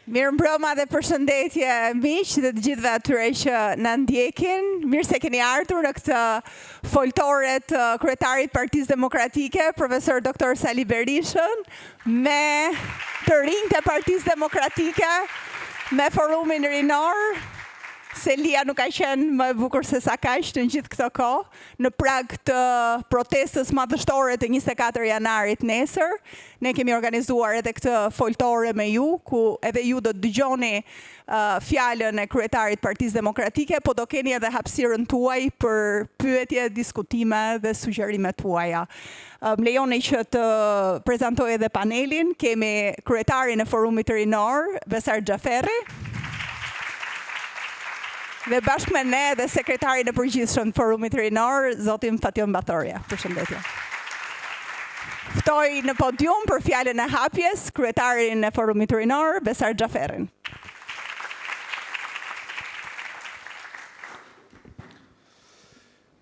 Mirëmbrëma dhe përshëndetje miq dhe të gjithëve atyre që na ndjekin. Mirë se keni ardhur në këtë foltore të kryetarit Partisë Demokratike, profesor Dr. Sali Berishën, me të rinjtë e Partisë Demokratike, me forumin rinor. Selia nuk ka qenë më e bukur se sa kaq në gjithë këtë kohë, në prag të protestës madhështore të 24 janarit nesër. Ne kemi organizuar edhe këtë foltore me ju, ku edhe ju do të dëgjoni fjalën e kryetarit Partisë Demokratike, po do keni edhe hapësirën tuaj për pyetje, diskutime dhe sugjerime tuaja. Më lejoni që të prezantoj edhe panelin. Kemi kryetarin e forumit rinor, Besar Xhaferi. Dhe bashkë me ne dhe sekretarin e përgjithshëm të forumit rinor, zotin Fatjon Bathorja. Përshëndetje. Ftoj në podium për fjalën e hapjes kryetarin e forumit rinor, Besar Xhaferin.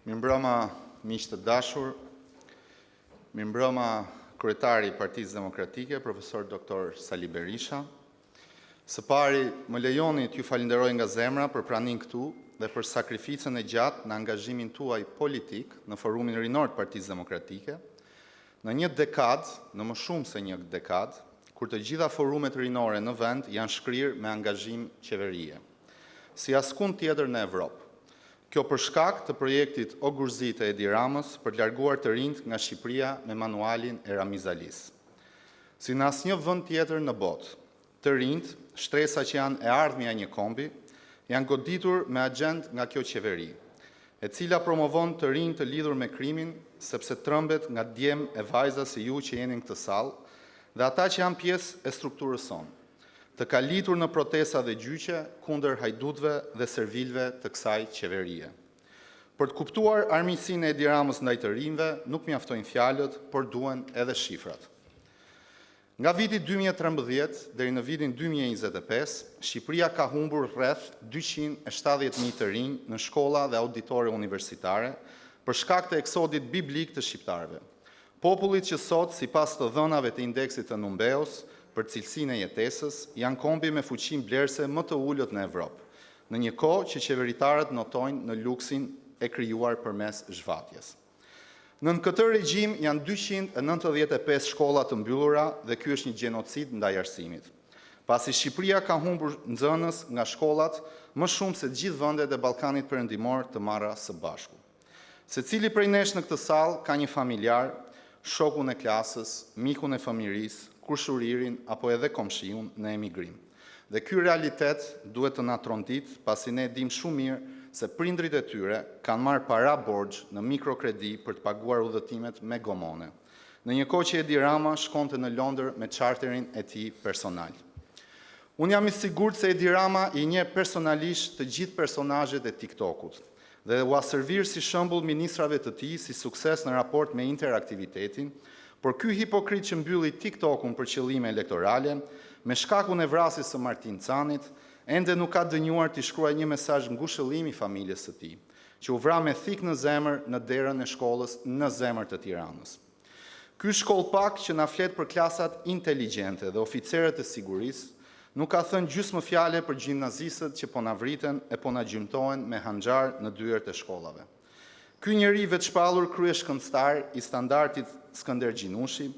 Mirëmbrëma miq të dashur. Mirëmbrëma kryetari i Partisë Demokratike, profesor Dr. Sali Berisha. Së pari, më lejoni t'ju falenderoj nga zemra për pranin këtu dhe për sakrificën e gjatë në angazhimin tuaj politik në forumin rinor të Partisë Demokratike, në një dekadë, në më shumë se një dekadë, kur të gjitha forumet rinore në vend janë shkrirë me angazhim qeverie, si askund tjetër në Evropë. Kjo për shkak të projektit O Gurzit e Edi Ramës për larguar të rinjt nga Shqipëria me manualin e Ramiz Alis. Si në asnjë vend tjetër në botë, të rinjt, shtresa që janë e ardhmja një kombi, janë goditur me agent nga kjo qeveri, e cila promovon të rinj të lidhur me krimin, sepse trëmbet nga djem e vajza si ju që jeni në këtë sallë, dhe ata që janë pjesë e strukturës sonë, të kalitur në protesta dhe gjyqe kundër hajdutëve dhe servilëve të kësaj qeverie. Për të kuptuar armiqsinë e Edi Ramës ndaj të rinjve, nuk mjaftojnë fjalët, por duhen edhe shifrat. Nga viti 2013 deri në vitin 2025, Shqipëria ka humbur rreth 270.000 të rinj në shkolla dhe auditore universitare për shkak të eksodit biblik të shqiptarëve. Popullit që sot, sipas të dhënave të indeksit të Numbeos për cilësinë e jetesës, janë kombi me fuqi mbledhëse më të ulët në Evropë, në një kohë që qeveritarët notojnë në luksin e krijuar përmes zhvatjes. Në këtë regjim janë 295 shkolla të mbyllura dhe ky është një gjenocid ndaj arsimit. Pasi Shqipëria ka humbur nxënës nga shkollat më shumë se gjithë vendet e Ballkanit Perëndimor të marra së bashku. Secili prej nesh në këtë sallë ka një familjar, shokun e klasës, mikun e fëmijërisë, kushuririn apo edhe komshiun në emigrim. Dhe ky realitet duhet të na trontit, pasi ne dim shumë mirë se prindrit e tyre kanë marrë para borxh në mikrokredi për të paguar udhëtimet me gomone, në një kohë që Edi Rama shkonte në Londër me charterin e tij personal. Unë jam i sigurt se Edi Rama i njeh personalisht të gjithë personazhet e TikTokut dhe u servir si shembull ministrave të tij si sukses në raport me interaktivitetin, por ky hipokrit që mbylli TikTokun për qëllime elektorale, me shkakun e vrasjes së Martin Canit, ende nuk ka dënjuar t'i shkruaj një mesazh ngushëllimi familjes së tij, që u vra me thik në zemër në derën e shkollës në zemër të Tiranës. Ky shkollpak që na flet për klasat inteligjente dhe oficerët e sigurisë, nuk ka thënë gjysmë fjale për gjimnazistët që po na vriten e po na gjymtohen me hanxhar në dyert e shkollave. Ky njeri vetshpallur kryeshkëndëtar i standardit Skënder Gjinushi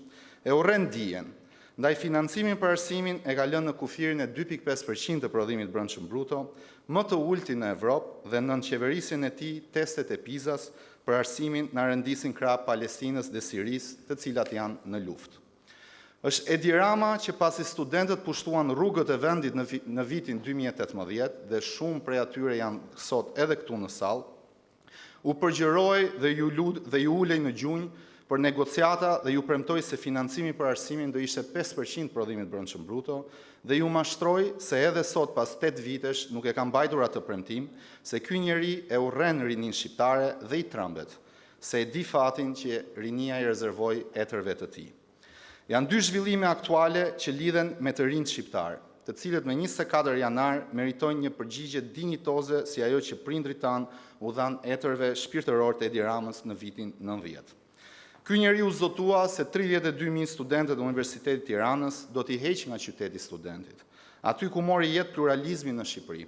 e urren dijen. Ndaj financimin për arsimin e ka lënë në kufirin e 2.5% të prodhimit brendshëm bruto, më të ulti në Evropë dhe nën qeverisjen e tij testet e PISA-s për arsimin na rendisin krah Palestinës dhe Sirisë, të cilat janë në luftë. Është Edi Rama që pasi studentët pushtuan rrugët e vendit në vitin 2018 dhe shumë prej atyre janë sot edhe këtu në sallë, u përgjëroi dhe ju ulej në gjunjë për negociata dhe ju premtoi se financimi për arsimin do ishte 5% prodhimit brendshëm bruto dhe ju mashtroi se edhe sot pas 8 vitesh nuk e ka mbajtur atë premtim, se ky njeri e urren rinin shqiptare dhe i trembet, se e di fatin që rinia i rezervoi etërve të tij. Janë dy zhvillime aktuale që lidhen me të rinjt shqiptar, të cilët me 24 janar meritojnë një përgjigje dinjitoze si ajo që prindrit tanë u dhanë etërve shpirtëror të Edi Ramës në vitin 90. Ky njeriu zotua se 32.000 studentët e Universitetit të Tiranës do t'i heqë nga qyteti studentit. aty ku mori jetë pluralizmi në Shqipëri,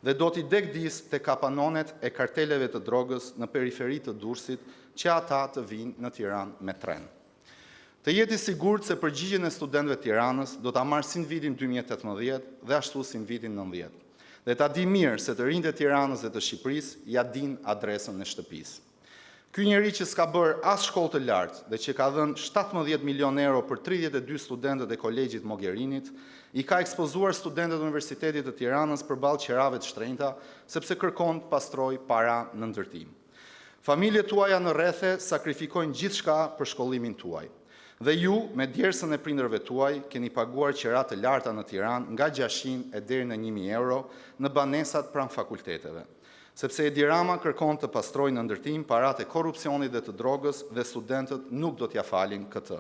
dhe do t'i degdis të kapanonet e karteleve të drogës në periferi të Durrësit që ata të vinë në Tiranë me tren. Të jeti sigurt se përgjigjen e studentëve Tiranës do ta marrë si në vitin 2018 dhe ashtu si në vitin 19. Dhe ta di mirë se të rinjtë e Tiranës dhe të Shqipërisë ja din adresën e shtëpisë. Ky njeri që s'ka bërë as shkollë të lartë dhe që ka dhënë 17 milion euro për 32 studentët e Kolegjit Mogherinit, i ka ekspozuar studentët e Universitetit të Tiranës përballë qerave të shtrenjta, sepse kërkon të pastroj para në ndërtim. Familjet tuaja në rrethe sakrifikojnë gjithçka për shkollimin tuaj. Dhe ju, me djersën e prindërve tuaj, keni paguar qera të larta në Tiranë nga 600 e deri në 1000 euro në banesat pranë fakulteteve. Sepse Edi Rama kërkon të pastrojë në ndërtim paratë e korrupsionit dhe të drogës dhe studentët nuk do t'ja falin këtë.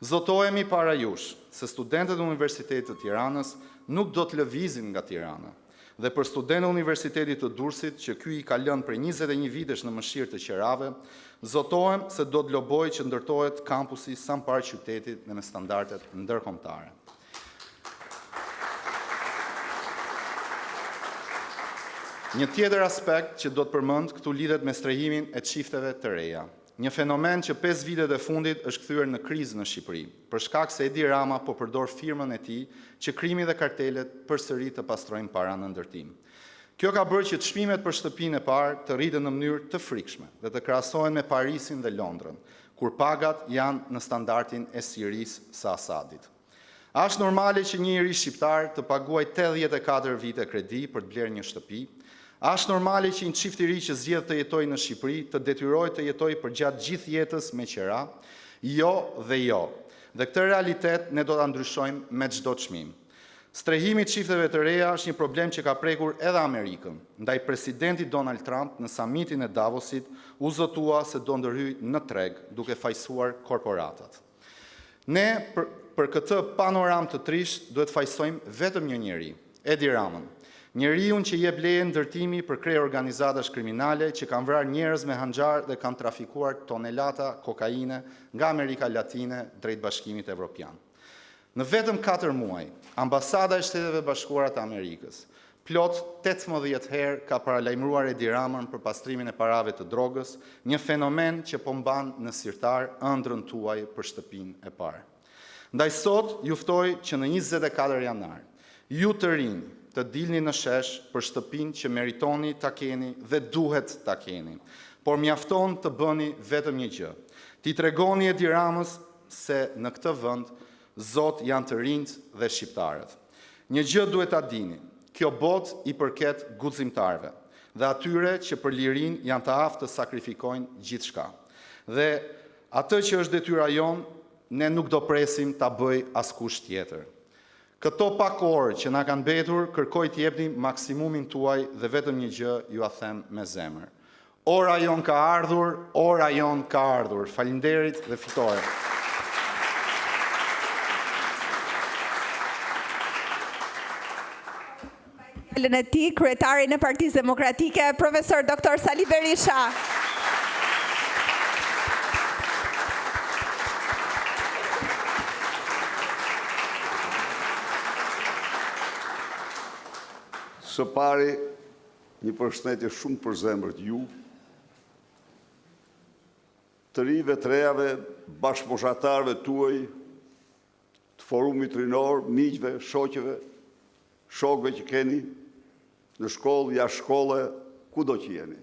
Zotohemi para jush se studentët e Universitetit të Tiranës nuk do të lëvizin nga Tirana. Dhe për studentët e Universitetit të Durrësit, që ky i ka lënë për 21 vitesh në mëshirë të qerave, zotohem se do të lobojë që ndërtohet kampusi sa më parë qytetit dhe me standardet ndërkombëtare. Një tjetër aspekt që do të përmend këtu lidhet me strehimin e çifteve të reja. Një fenomen që 5 vitet e fundit është kthyer në krizë në Shqipëri, për shkak se Edi Rama po përdor firmën e tij që krimi dhe kartelet përsëri të pastrojnë para në ndërtim. Kjo ka bërë që çmimet për shtëpinë e parë të rriten në mënyrë të frikshme dhe të krahasohen me Parisin dhe Londrën, kur pagat janë në standardin e Sirisë së Asadit. A është normale që një njeri shqiptar të paguajë 84 vite kredi për të blerë një shtëpi? A është normale që një çift i ri që zgjedh të jetojë në Shqipëri të detyrohet të jetojë përgjatë gjithë jetës me qera? Jo dhe jo. Dhe këtë realitet ne do ta ndryshojmë me çdo çmim. Strehimi i çifteve të reja është një problem që ka prekur edhe Amerikën. Ndaj presidentit Donald Trump në samitin e Davosit u zotua se do ndërhyjë në treg duke fajsuar korporatat. Ne për këtë panoram të trisht duhet fajsojmë vetëm një njeri, Edi Ramën. Njeriun që jep leje ndërtimi për krye organizatash kriminale që kanë vrarë njerëz me hanxar dhe kanë trafikuar tonelata kokaine nga Amerika Latine drejt Bashkimit Evropian. Në vetëm 4 muaj, Ambasada e Shteteve Bashkuara të Amerikës plot 18 herë ka paralajmëruar Edi Ramën për pastrimin e parave të drogës, një fenomen që po mban në sirtar ëndrrën tuaj për shtëpinë e parë. Ndaj sot ju ftoj që në 24 janar, ju të rinj të dilni në shesh për shtëpinë që meritoni ta keni dhe duhet ta keni, por mjafton të bëni vetëm një gjë. Ti tregoni Edi Ramës se në këtë vend Zot janë të rinjt dhe shqiptarët. Një gjë duhet ta dini, kjo botë i përket guximtarëve dhe atyre që për lirinë janë të aftë të sakrifikojnë gjithçka. Dhe atë që është detyra jonë, ne nuk do presim ta bëj askush tjetër. Këto pak orë që na kanë mbetur, kërkoj të jepni maksimumin tuaj dhe vetëm një gjë ju a them me zemër. Ora jon ka ardhur, ora jon ka ardhur. Faleminderit dhe fitore. Fjalën e tij, kryetari në Partisë Demokratike, profesor Dr. Sali Berisha. Së pari, një përshëndetje shumë përzemërt ju, të rive, të rejave, bashkëmoshatarëve tuaj, të forumit rinor, miqve, shoqeve, shokëve që keni në shkollë, jashtë shkolle, kudo që jeni.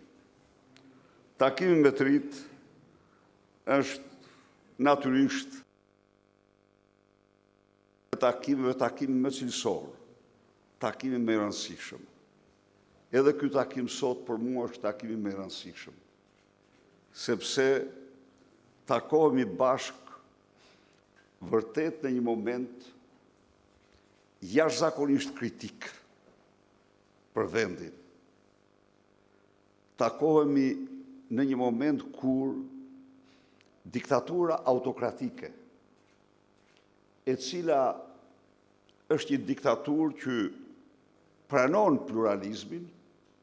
Takimi me të rit është natyrisht takimi më cilësor, takimi më i rëndësishëm. Edhe ky takim sot për mua është takimi më i rëndësishëm, sepse takohemi bashk vërtet në një moment jashtëzakonisht kritik për vendin. Takohemi në një moment kur diktatura autokratike, e cila është një diktaturë që pranon pluralizmin,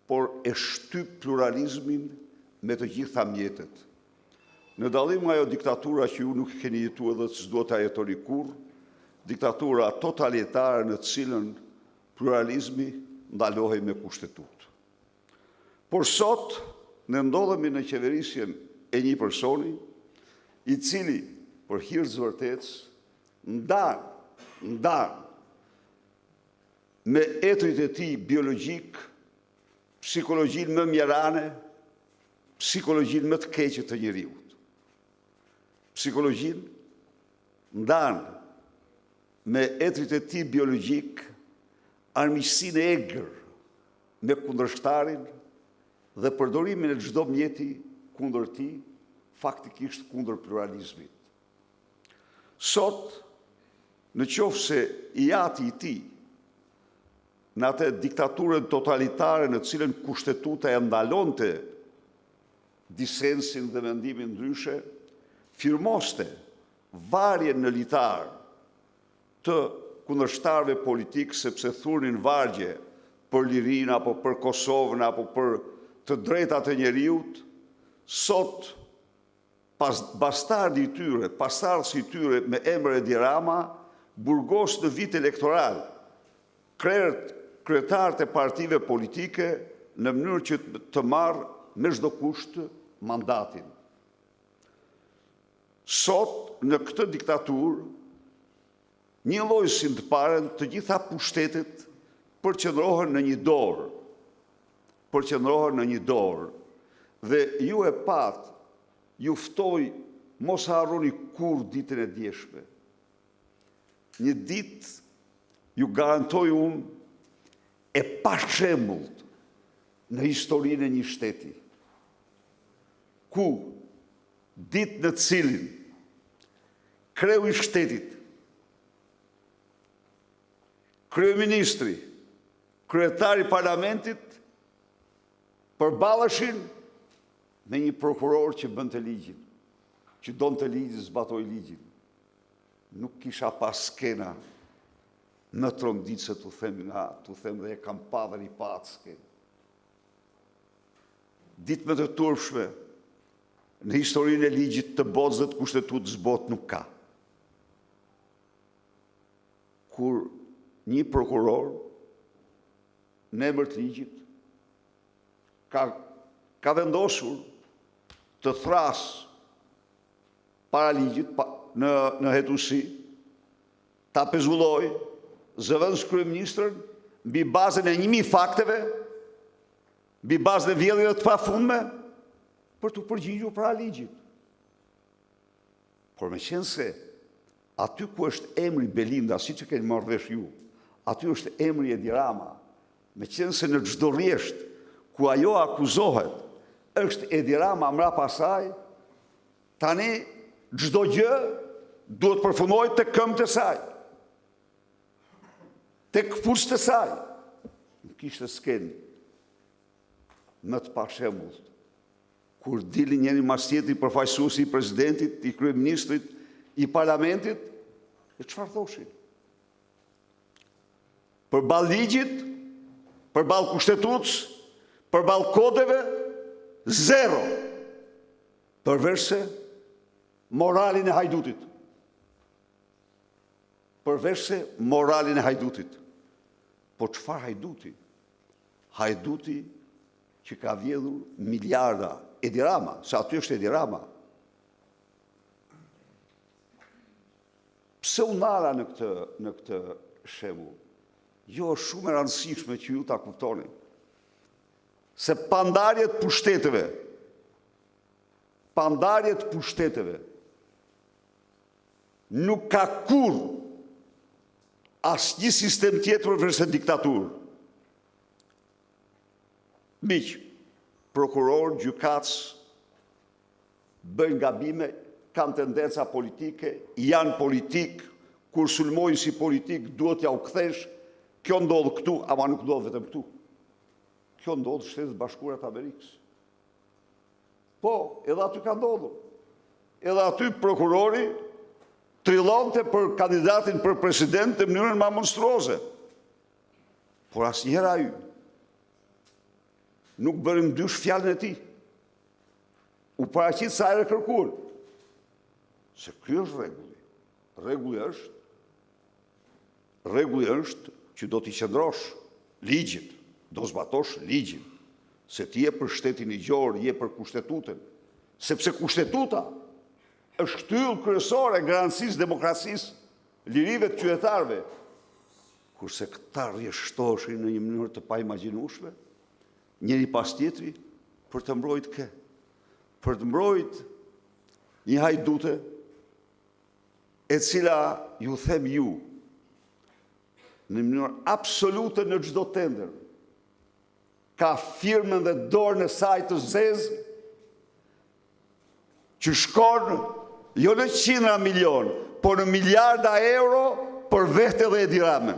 por e shtyp pluralizmin me të gjitha mjetet. Në dallim nga ajo diktatura që ju nuk keni jetuar dhe s'do ta jetoni kurrë, diktatura totalitare në cilën pluralizmi ndalohej me kushtetutë. Por sot ne ndodhemi në qeverisjen e një personi i cili për hir të vërtetës ndan me etrit e tij biologjik, psikologjinë më mjerane, psikologjinë më të keqe të njeriut. Psikologjinë ndan me etrit e tij biologjik armiqsinë e egër me kundërshtarin dhe përdorimin e çdo mjeti kundër tij, faktikisht kundër pluralizmit. Sot, në qoftë se i ati i tij në atë diktaturën totalitare në cilën kushtetuta e ndalonte disensin dhe mendimin ndryshe, firmoste varjen në litar të kundërshtarëve politikë sepse thurnin vargje për lirinë apo për Kosovën apo për të drejtat e njeriut, sot bastardi i tyre, pasardhësi i tyre me emër Edi Rama, burgos në vit elektoral, kryetarët e partive politike në mënyrë që të marrë me çdo kusht mandatin. Sot, në këtë diktaturë, një lloj si të parën, të gjitha pushtetet përqendrohen në një dorë. Dhe ju e pat, ju ftoj mos harroni kur ditën e djeshme. Një ditë ju garantoj unë e pashembull në historinë e një shteti. Ku ditë në cilin kreu i shtetit, kryeministri, kryetari i parlamentit përballeshin me një prokuror që bënte ligjin, që donte ligjin, zbatoi ligjin. Nuk kisha pas skena në Trondicë të them dhe e kam pa dhe një pat skenë. Ditë më të turpshme në historinë e ligjit të botës dhe të kushtetutës botë nuk ka. Kur një prokuror në emër të ligjit ka vendosur të thrasë para ligjit në hetusi, ta pezulloj zëvendës kryeministrën mbi bazën e 1000 fakteve, mbi bazën e vjedhjeve të pafundme për të përgjigjur para ligjit. Por meqense aty ku është emri Belinda, siç e keni marrë vesh ju, aty është emri Edi Rama, meqense në çdo rresht ku ajo akuzohet është Edi Rama mrapa saj, tani çdo gjë duhet përfundojë tek këmbët e saj, tek këpucët e saj. Nuk kishte skenë më të pashembull kur dilin njëri mas tjetrit përfaqësuesi i presidentit, i kryeministrit, i parlamentit, e çfarë thoshin? Përballë ligjit, përballë kushtetutës, përballë kodeve, zero. Përveçse moralin e hajdutit. Po çfarë hajduti? Hajduti që ka vjedhur miliarda. Edi Rama, se aty është Edi Rama. Pse u nala në këtë shembull? Jo, është shumë e rëndësishme që ju ta kuptoni. Se pandarjet pushtetetve nuk ka kur asnjë sistem tjetër përveç diktaturë. Miq, prokuror, gjykatës bëjnë gabime, kanë tendenca politike, janë politik, kur sulmojnë si politik, duhet ja u kthesh. Kjo ndodh këtu, ama nuk ndodh vetëm këtu. Kjo ndodh në Shtetet Bashkuara të Amerikës. Po, edhe aty ka ndodhur. Edhe aty prokurori trillonte për kandidatin për president në mënyrën më monstruoze. Por asnjëherë ai nuk bëri ndysh fjalën e tij. U paraqit sa herë kërkuar. Se ky është rregulli. Rregulli është që do t'i qëndrosh ligjit, do zbatosh ligjin, se ti je për shtetin ligjor, je për kushtetutën, sepse kushtetuta është shtyllë kryesore e garancisë demokracisë, lirive të qytetarëve, kurse këta rrjeshtoheshin në një mënyrë të paimagjinueshme, njëri pas tjetri, për të mbrojtë kë, për të mbrojtë një hajdute e cila ju them ju, në mënyrë absolute në çdo tender, ka firmën dhe dorën e saj të zezë, që shkon jo në qindra milion, por në miliarda euro për vete dhe Edi Ramën.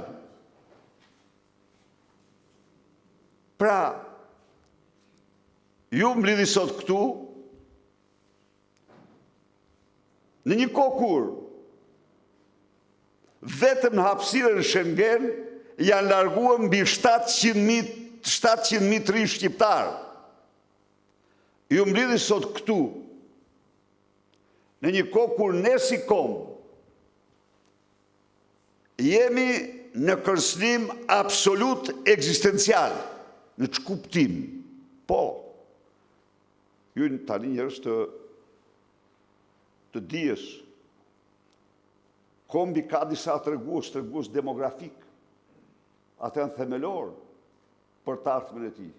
Pra, ju mblidhi sot këtu, në një kohë kur vetëm në hapësirën Schengen janë larguar mbi 700.000 të rinj shqiptar. Ju mblidhi sot këtu, në një kohë kur ne si kombë jemi në kërcënim absolut ekzistencial, në që kuptim. Po, ju tani njerëz të dijes, kombi ka disa tregues demografik, ata janë themelor për të ardhmen e tij.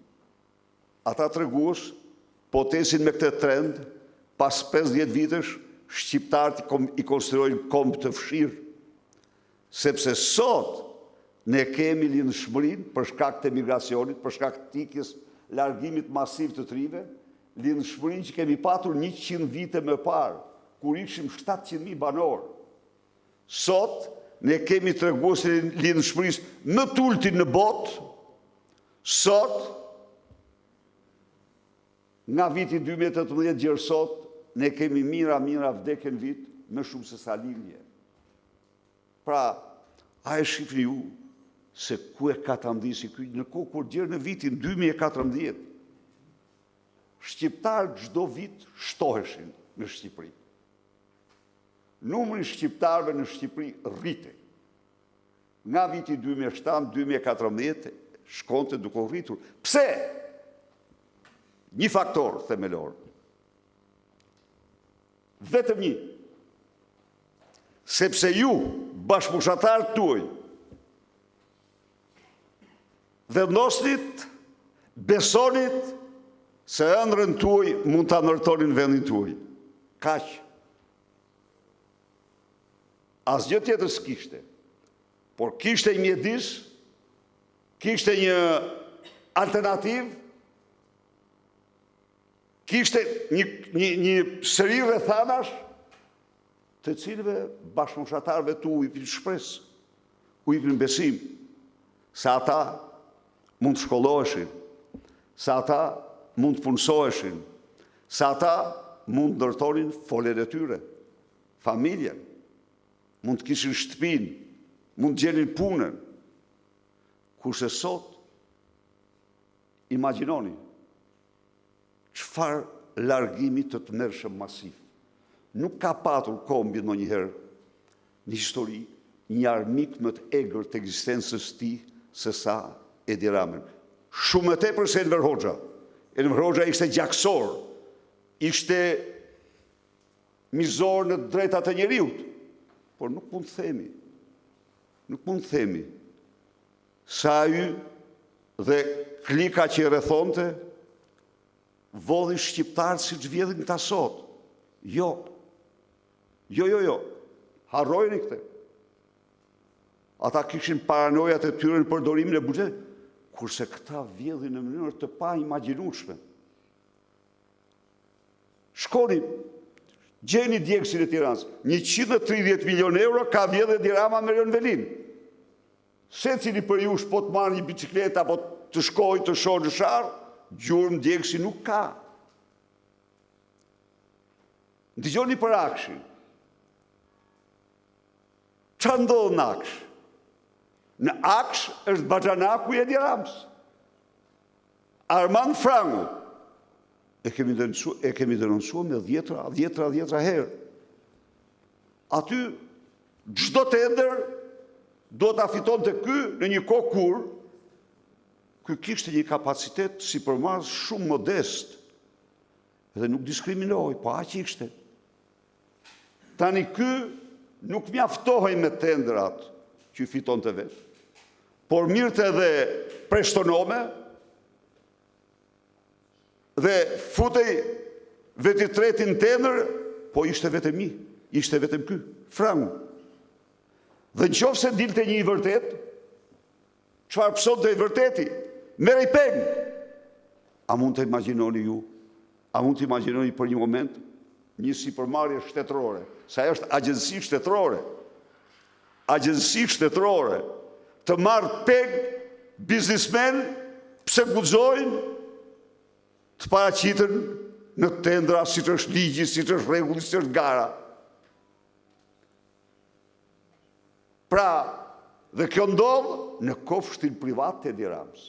Ata tregues potencin me këtë trend, pas 50 vitesh, shqiptarët i konsiderojnë komb të fshirë, sepse sot ne kemi lindshmërinë për shkak të emigracionit, për shkak të ikjes, largimit masiv të trive, lindshmërinë që kemi patur 100 vite më parë, kur ishim 700.000 banor. Sot ne kemi treguesin e lindshmërisë më të ultin në botë. Sot, nga viti 2018 deri sot, ne kemi mira vdekje në vit, më shumë se sa lindje. Pra, a e shifni ju se ku e ka të ndisi ky, në kohë kur djerë në vitin 2014, shqiptarë çdo vit shtoheshin në Shqipëri. Numri shqiptarëve në Shqipëri rritej. Nga viti 2007-2014 shkonte duke rritur. Pse? Një faktor themelor. Vetëm një. Sepse ju, bashkëpunëtarët tuaj, vendosnit, besonit se ëndrrën tuaj mund ta ndërtonin vendin tuaj. Kaq. Asgjë tjetër s'kishte. Por kishte një mjedis, kishte një alternativë, kishte një seri rrethanash të cilëve bashkëpunëtarëve tu u jepin shpresë, u jepin besim, se ata mund të shkolloheshin, se ata mund të punësoheshin, se ata mund të ndërtonin folet e tyre, familjen, mund të kishin shtëpinë, mund të gjenin punën. Kurse sot, imagjinoni, çfarë largimi të tmerrshëm masiv. Nuk ka patur kombi ndonjëherë në histori një armik më të egër të ekzistencës tij se sa Edi Ramën. Shumë më tepër se Enver Hoxha. Enver Hoxha ishte gjaksor, ishte mizor në drejtat e njeriut, por nuk mund të themi sa ai dhe klika që i rrethonte vodhin shqiptarët siç vjedhin ta sot. Jo. Harrojeni këtë. Ata kishin paranojat e tyre në përdorimin e buxhetit, kurse këta vjedhin në mënyrë të paimagjinueshme. Shkoni, gjeni djegësin e Tiranës, 130 milion euro ka vjedhë Edi Rama me Rion Velin. Secili për jush po të marrë një bicikletë apo të shkojë të shohë në sharë, gjurmë djegësi nuk ka. Dëgjoni për Akshin. Çfarë ndodh në Aksh? Në Aksh është baxhanaku i Edi Ramës. Armand Frangu e kemi denoncuar me dhjetra herë. Aty çdo tender do ta fitonte ky në një kohë kur ky kishte një kapacitet sipërmarrës shumë modest dhe nuk diskriminoi, po aq ishte. Tani ky nuk mjaftohej me tendrat që i fitonte vetë, por mirët edhe preshtonome dhe futej veti tretin tender, po ishte vetëm mi, ishte vetëm ky, frangu. Dhe në qoftë se dilte një i vërtet, çfarë pësonte i vërteti? Merrej peng. A mund të imagjinoni ju? A mund të imagjinoni për një moment një sipërmarrje shtetërore, sa ajo është agjenci shtetërore. Agjenci shtetërore të marrë peng biznismen pse guxojnë të paraqiten në tendra, siç është ligji, siç është rregulli, siç është gara. Pra, dhe kjo ndodh në kofshtin privat të Edi Ramës.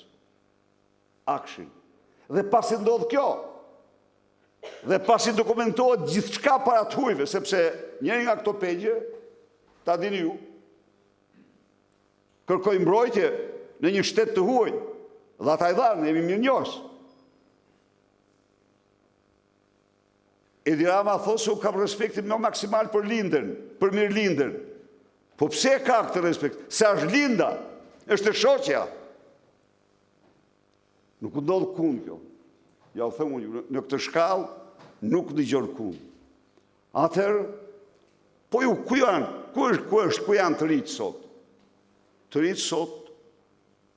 Akshin. Dhe pasi ndodh kjo, dhe pasi dokumentohet gjithçka para të hujve, sepse njëri nga këto pegje, ta dini ju, kërkoi mbrojtje në një shtet të huaj, dhe ata i dhanë, jemi mirënjohës. Edi Rama thosë se u kam respektin më maksimal për lindën, për mirë lindën. Po pse ka këtë respekt? Se është linda, është e shoqja. Nuk u ndodh kund kjo. Ja u them unë, në këtë shkallë nuk dëgjon kund. Atëherë, po ju ku janë? Ku janë të rinjtë sot? Të rinjtë sot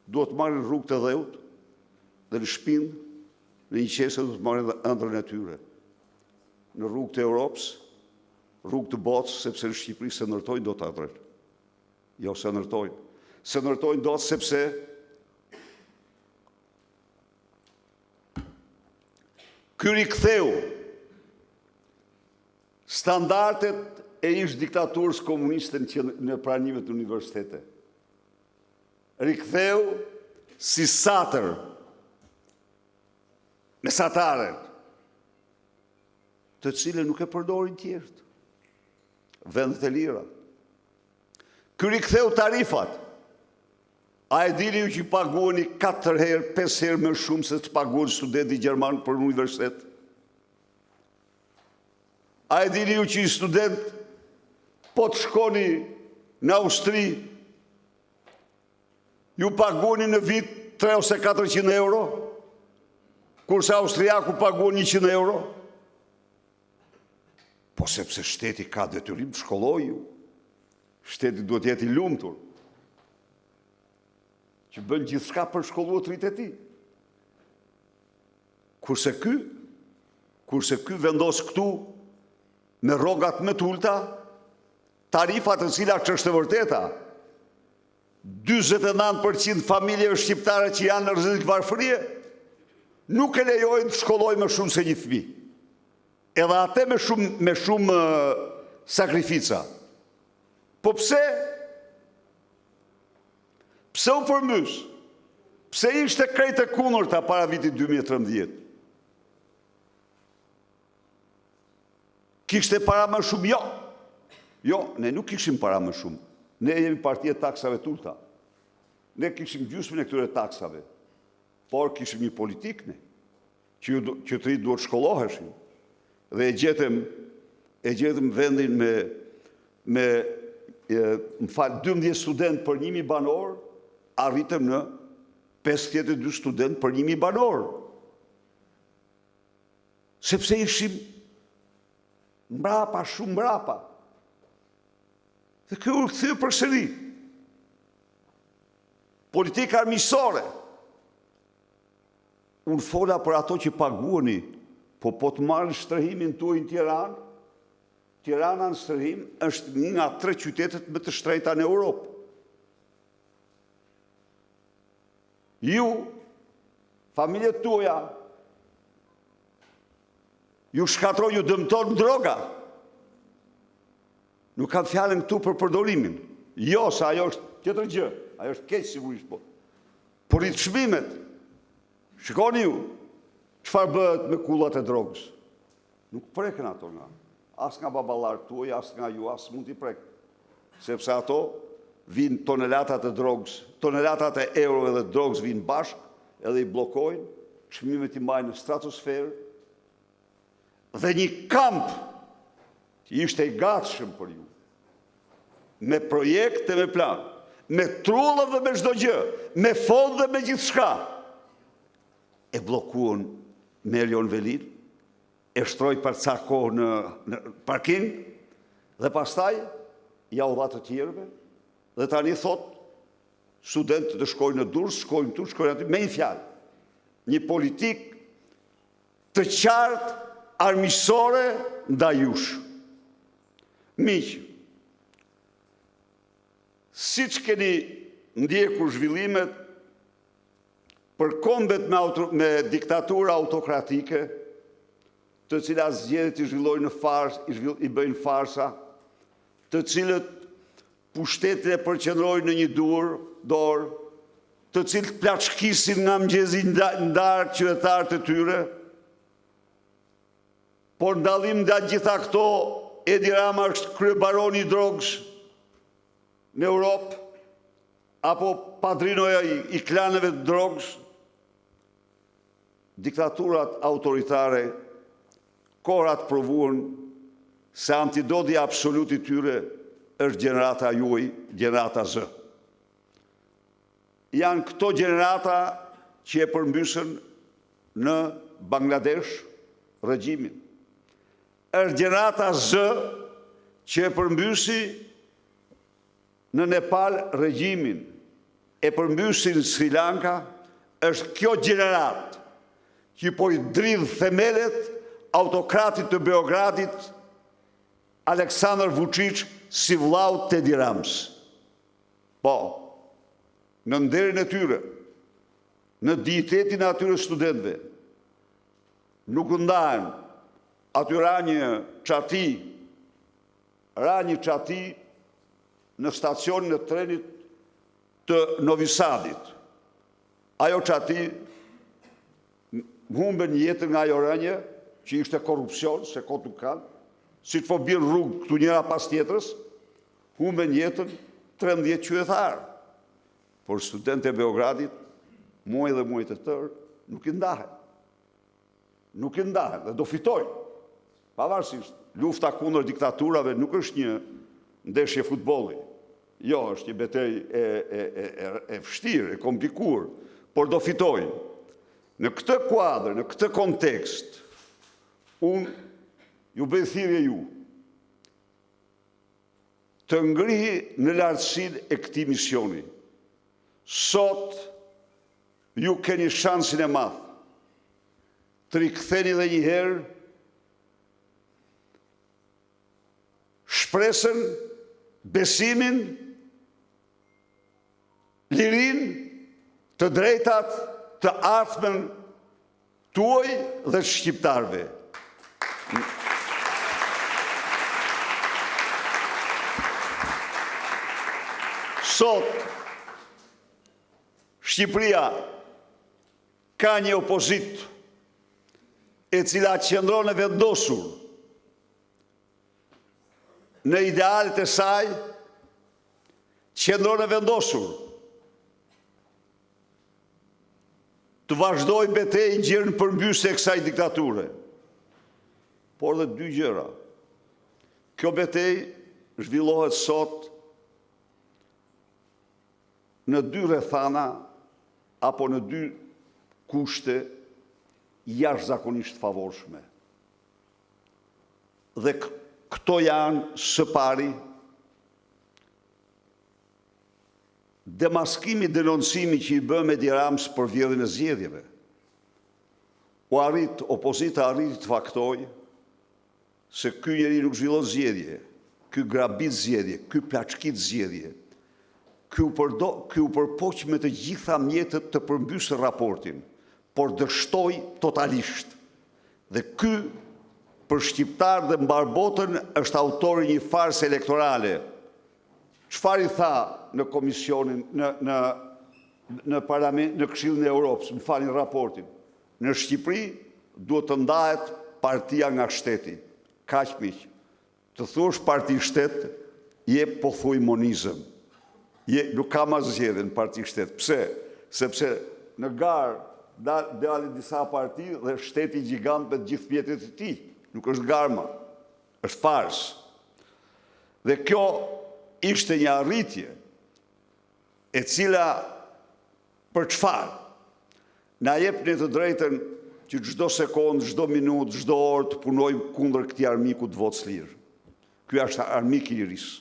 duhet të marrin rrugë të dheut dhe në shpinë, në një qese duhet të marrin dhe ëndrën e tyre. Në rrugë të Europës, rrugë të botës, sepse në Shqipëri se ndërtojnë do të ëndrën. Jo, se ndërtojnë. Se ndërtojnë do të sepse ky riktheu standardet e ish diktaturës komuniste në pranimet të universitete. Riktheu si satër mesatare, të cilën nuk e përdorin tjerët. Vendet e lira. Ky riktheu tarifat. A e dini ju që paguani 4 herë, 5 herë më shumë se të paguan studenti gjerman për universitet? A e dini ju që i student po të shkoni në Austri, ju paguani në vit 300 ose 400 euro, kurse austriaku paguan 100 euro? Po sepse shteti ka detyrim të shkollojë ju. Shteti duhet jetë i lumtur, që bën gjithçka për shkolluar të rritë e tij. Kurse ky vendos këtu me rrogat më të ulta, tarifat të cilat që është e vërteta, 49% familje shqiptare që janë në rrezik varfërie, nuk e lejojnë të shkollojnë më shumë se një fëmijë. Edhe atë me shumë sakrifica. Po pse? Pse u përmys? Pse ishte krejt e kundërta para vitit 2013? Kishte para më shumë? Jo. Jo, ne nuk kishim para më shumë. Ne jemi partia e taksave të ulta. Ne kishim gjysmën e këtyre taksave. Por kishim një politikë ne, që të rritë duhet shkolloheshin. Dhe e gjetëm vendin me 12 student për 1000 banor, arritëm në 52 student për 1000 banor. Sepse ishim mbrapa, shumë mbrapa. Dhe kjo u kthye përsëri. Politika armiqësore. Unë fola për ato që paguani, po të marrë shtrëhimin tuaj në Tiranë, Tirana në shtrëhim është një nga 3 qytetet më të shtrenjta në Europë. Ju, familjet tuaja, ju shkatroj, ju dëmton droga. Nuk kam fjalën këtu për përdorimin. Jo, se ajo është tjetër gjë, ajo është keq sigurisht po. Por rritë çmimet. Shikoni ju, çfarë bëhet me kullat e drogës. Nuk preken ato nga. As nga baballarët tuaj, as nga ju, as mund t'i prek. Sepse ato vinë tonelatat e drogës, tonelatat e euro dhe drogës vinë bashkë, edhe i blokojnë, çmimet i mbajnë në stratosferë, dhe një kamp që ishte i gatshëm për ju, me projekt dhe me plan, me trullë dhe me çdo gjë, me fond dhe me gjithçka, e bllokuan me Erjon Velin, e shtroi për ca kohë në parking, dhe pastaj ja u dha të tjerëve, dhe tani thot studentët të shkojnë në Durrës, shkojnë tu, shkojnë aty, me një fjalë. Një politik të qartë, armiqësore ndaj jush. Miq, siç keni ndjekur zhvillimet për kombet me diktatura autokratike, të cilat zgjedhjet i zhvillojnë në farsë, i bëjnë farsa, të cilët pushtetin e përqendrojnë në një dorë, të cilët plaçkisin nga mëngjesi ndarë qytetarët e tyre, por ndallim nga gjitha këto, Edi Rama është kryebaroni i drogës në Europë, apo padrinoja i klaneve të drogës. Diktaturat autoritare, korat provuan se antidoti absolut i tyre është gjenerata juaj, gjenerata Z. Janë këto gjenerata që e përmbysën në Bangladesh regjimin. Është gjenerata Z që e përmbysi në Nepal regjimin, e përmbysi në Sri Lanka, është kjo gjenerat që po i dridh themelet autokratit të Beogradit, Aleksandar Vučić, si vllau të Edi Ramës. Po, në nderin e tyre, në dignitetin e atyre studentëve, nuk ndahen, aty ra një çati në stacionin e trenit të Novi Sadit. Ajo çati humben jetën nga ajo rënje, që ishte korrupsion, se kot nuk kanë, si të po bjen rrugë këtu njëra pas tjetrës, humben jetën 13 qytetarë. Por studentët e Beogradit, muaj dhe muaj të tërë, nuk i ndahen. Nuk i ndahen, dhe do fitojnë. Pavarësisht, lufta kundër diktaturave nuk është një ndeshje futbolli. Jo, është një betejë e vështirë, e komplikuar, por do fitojnë. Në këtë kuadër, në këtë kontekst, unë ju bëj thirrje ju të ngrihi në lartësinë e këtij misioni. Sot ju keni shansin e madh të riktheni edhe një herë shpresën, besimin, lirinë, të drejtat, të ardhmen tuaj dhe shqiptarëve. Sot, Shqipëria ka një opozitë e cila qëndron e vendosur në idealet e saj, qëndron e vendosur të vazhdoj betejën gjerën përmbysje e kësaj diktature. Por dhe dy gjëra. Kjo betejë zhvillohet sot në dy rrethana apo në dy kushte jashtëzakonisht favorshme. Dhe këto janë së pari demaskimi, denoncimi që i bën Edi Ramës për vjedhjen e zgjedhjeve. Opozita arriti të faktoj se ky njeri nuk zhvillon zgjedhje, ky grabit zgjedhje, ky plaçkit zgjedhje, ky u përpoq me të gjitha mjetet të përmbysë raportin, por dështoi totalisht. Dhe ky për shqiptar dhe mbar botën është autori një farse elektorale. Çfarë i tha në komisionin, në parlament, në Këshillin e Europës, më falni raportin. Në Shqipëri duhet të ndahet partia nga shteti. Kaq miq. Të thuash parti shtet, je pothuaj monizëm. nuk ka ma zgjedhje në parti shtet. Pse? Sepse në garë dalin disa parti dhe shteti gjigant me gjithë pjetët e tij. Nuk është garma, është fars. Dhe kjo ishte një arritje e cila për çfarë na jep ne të drejtën që çdo sekondë, çdo minutë, çdo orë të punojmë kundër këtij armiku të votës lirë. Ky është armik i lirisë.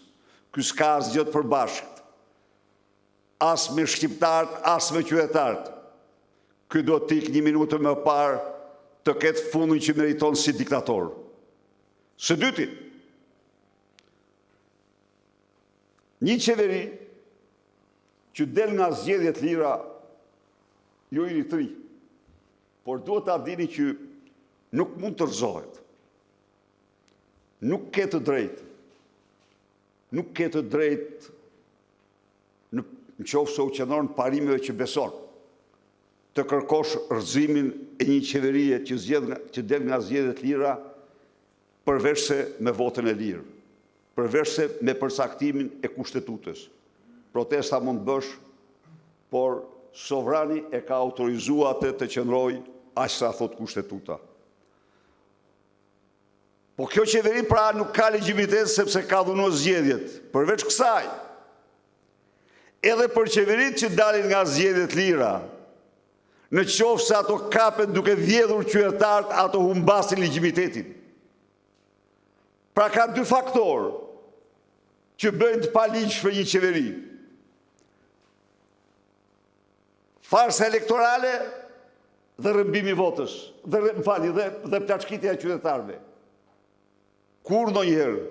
Ky s'ka asgjë të përbashkët. As me shqiptarët, as me qytetarët. Ky do të ikë 1 minutë më parë të ketë fundin që meriton si diktator. Së dyti, një qeveri që del nga zgjedhjet lira ju i ritri, por duhet ta dini që nuk mund të rrezohet. Nuk ke të drejtë. Nuk ke të drejtë në qoftë se u qëndron parimeve që beson, të kërkosh rrëzimin e një qeverie që del nga zgjedhjet lira përveç se me votën e lirë, përveç se me përcaktimin e kushtetutës. Protesta mund të bësh, por sovrani e ka autorizuar atë të qëndrojë aq sa thot kushtetuta. Po kjo qeveri pra nuk ka legjitimitet sepse ka dhunuar zgjedhjet. Përveç kësaj, edhe për qeveritë që dalin nga zgjedhjet lira, në qoftë se ato kapen duke vjedhur qytetarët, ato humbasin legjimitetin. Pra ka 2 faktorë që bëjnë të paligjshme një qeveri. Farsa elektorale dhe rrëmbimi votës, dhe plaçkitja e qytetarëve. Kur ndonjëherë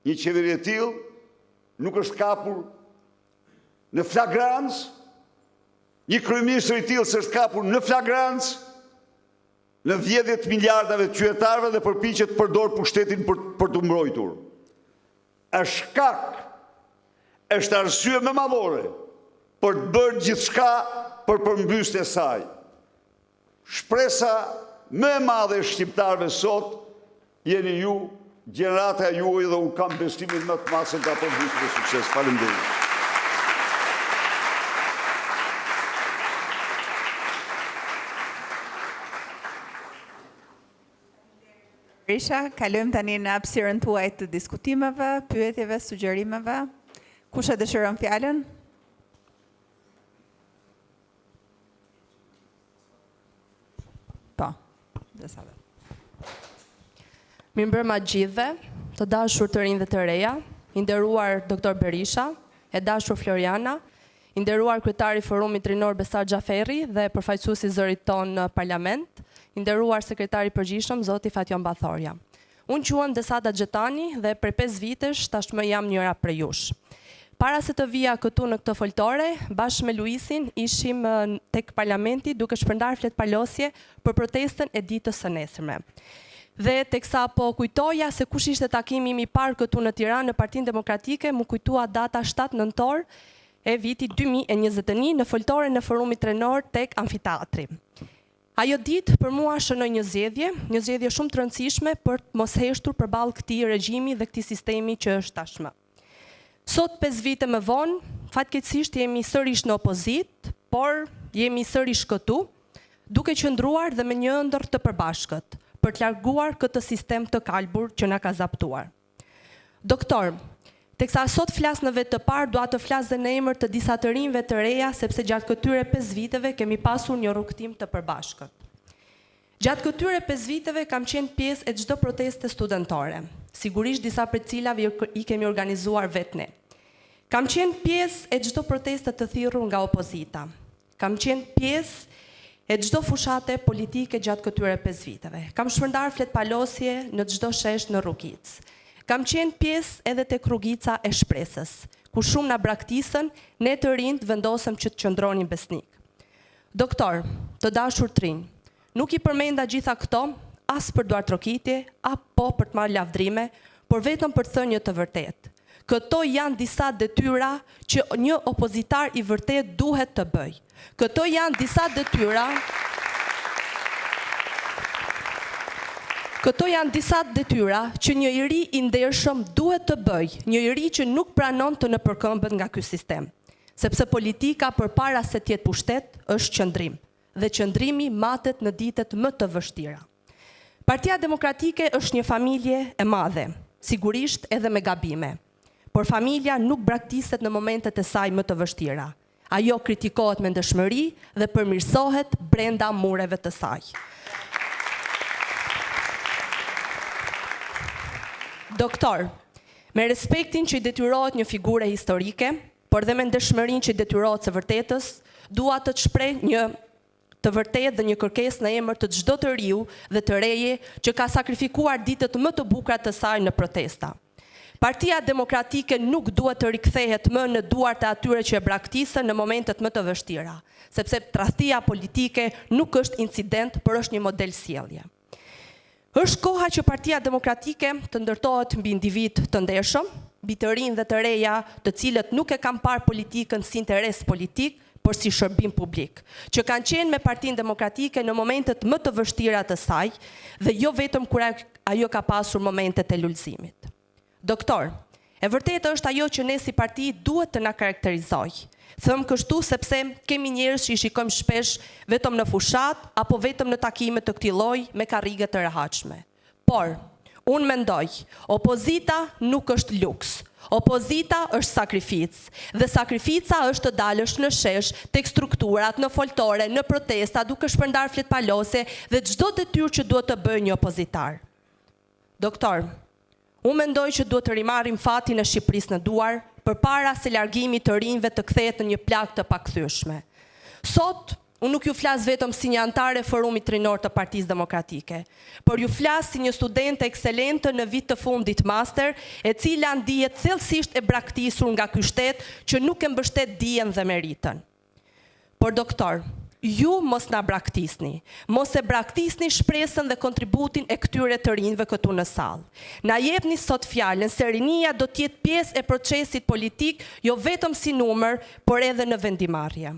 një qeveri e tillë nuk është kapur në flagrancë, një kryeministër i tillë s'është kapur në flagrancë në vjedhjet miliardave të qytetarëve dhe përpiqet të përdor pushtetin për të mbrojtur. Është shkak, është arsye më madhore për të bërë gjithçka për përmbysjen e saj. Shpresa më e madhe e shqiptarëve sot jeni ju, gjenerata juaj, dhe unë kam besimin më të madh se ka përmbysje me sukses. Faleminderit. Berisha, kalojmë tani në hapësirën tuaj të diskutimeve, pyetjeve, sugjerimeve. Kush e dëshiron fjalën? Po, desave. Mirëmbrëma gjithëve, të dashur të rinj dhe të reja, i nderuar Dr. Berisha, e dashur Floriana, i nderuar kryetari i Forumit Rinor Besar Xhaferi dhe përfaqësuesi zërit ton në parlament, i nderuar sekretari i përgjithshëm zoti Fatjon Bathorja. Unë quhem Desada Xhetani dhe për 5 vitesh tashmë jam njëra prej jush. Para se të vija këtu në këtë foltore, bashkë me Luisin ishim tek parlamenti duke shpërndar fletpalosje për protestën e ditës së nesërme. Dhe teksa po kujtoja se kush ishte takimi im i parë këtu në Tiranë në Partinë Demokratike, më kujtua data 7 nëntor e vitit 2021 në foltoren e Forumit Rinor tek amfiteatri. Ajo ditë për mua shënoi një zgjedhje shumë të rëndësishme për të mos heshtur përballë këtij regjimi dhe këtij sistemi që është tashmë. Sot 5 vite më vonë, fatkeqësisht jemi sërish në opozitë, por jemi sërish këtu, duke qëndruar dhe me një ëndër të përbashkët për të larguar këtë sistem të kalbur që na ka zaptuar. Doktor, teksa sot flas në vetë të parë, dua të flas dhe në emër të disa të rinjve të reja, sepse gjatë këtyre 5 viteve kemi pasur një rrugtim të përbashkët. Gjatë këtyre 5 viteve kam qenë pjesë e çdo proteste studentore, sigurisht disa prej cilave i kemi organizuar vetë ne. Kam qenë pjesë e çdo proteste të thirrur nga opozita. Kam qenë pjesë e çdo fushate politike gjatë këtyre 5 viteve. Kam shpërndar fletpalosje në çdo shesh në rrugicë. Kam qenë pjesë edhe tek rrugica e shpresës, ku shumë na braktisën, ne të rinjt vendosëm që të qëndronin besnik. Doktor, të dashur të rinj, nuk i përmenda gjitha këto, as për duartrokitje, apo për të marrë lavdrime, por vetëm për të thënë një të vërtetë. Këto janë disa detyra që një opozitar i vërtet duhet të bëjë. Këto janë disa detyra Këto janë disa detyra që një iri i ndershëm duhet të bëjë, një iri që nuk pranon të nëpërkëmbet nga ky sistem. Sepse politika përpara se të jetë pushtet është qëndrim, dhe qëndrimi matet në ditët më të vështira. Partia Demokratike është një familje e madhe, sigurisht edhe me gabime, por familja nuk braktiset në momentet e saj më të vështira. Ajo kritikohet me ndëshmëri dhe përmirësohet brenda mureve të saj. Doktor, me respektin që i detyrohet një figure historike, por dhe me ndëshmërinë që i detyrohet së vërtetës, dua të shpreh një të vërtetë dhe një kërkesë në emër të çdo të riu dhe të reje që ka sakrifikuar ditët më të bukura të saj në protesta. Partia Demokratike nuk duhet të rikthehet më në duart e atyre që e braktisën në momentet më të vështira, sepse tradhtia politike nuk është incident, por është një model sjellje. Është koha që Partia Demokratike të ndërtohet mbi individ të ndershëm, mbi të rinj dhe të reja, të cilët nuk e kanë parë politikën si interes politik, por si shërbim publik, që kanë qenë me Partinë Demokratike në momentet më të vështira të saj dhe jo vetëm kur ajo ka pasur momentet e lulëzimit. Doktor, e vërtetë është ajo që ne si parti duhet të na karakterizojë. Them kështu sepse kemi njerëz që i shikojmë shpesh vetëm në fushat apo vetëm në takime të këtij lloji me karrige të rehatshme. Por, unë mendoj, opozita nuk është luks. Opozita është sakrificë dhe sakrifica është të dalësh në shesh, tek strukturat, në foltore, në protesta, duke shpërndar fletpalose dhe çdo detyrë që duhet të bëjë një opozitar. Doktor, unë mendoj që duhet të rimarrim fatin e Shqipërisë në duar përpara se largimi të rinjve të kthehet në një plagë të pakthyeshme. Sot, unë nuk ju flas vetëm si një antare e Forumit Rinor të Partisë Demokratike, por ju flas si një studente ekselente në vit të fundit master, e cila ndihet thellësisht e braktisur nga ky shtet që nuk e mbështet dijen dhe meritën. Por doktor, ju mos na braktisni, mos e braktisni shpresën dhe kontributin e këtyre të rinjve këtu në sallë. Na jepni sot fjalën se rinia do të jetë pjesë e procesit politik, jo vetëm si numër, por edhe në vendimarrje.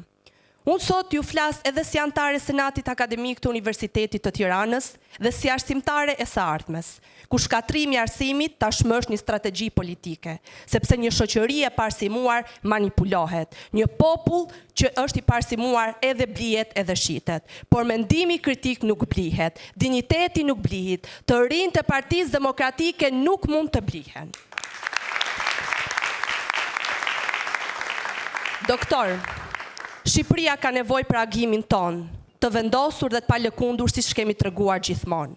Unë sot ju flas edhe si antare e Senatit Akademik të Universitetit të Tiranës dhe si arsimtare e së ardhmes, ku shkatrimi i arsimit tashmë është një strategji politike, sepse një shoqëri e parsimuar manipulohet, një popull që është i parsimuar edhe blihet edhe shitet, por mendimi kritik nuk blihet, dinjiteti nuk blihet, të rinjtë e Partisë Demokratike nuk mund të blihen. Doktor, Shqipëria ka nevojë për agimin ton, të vendosur dhe të palëkundur siç kemi treguar gjithmonë.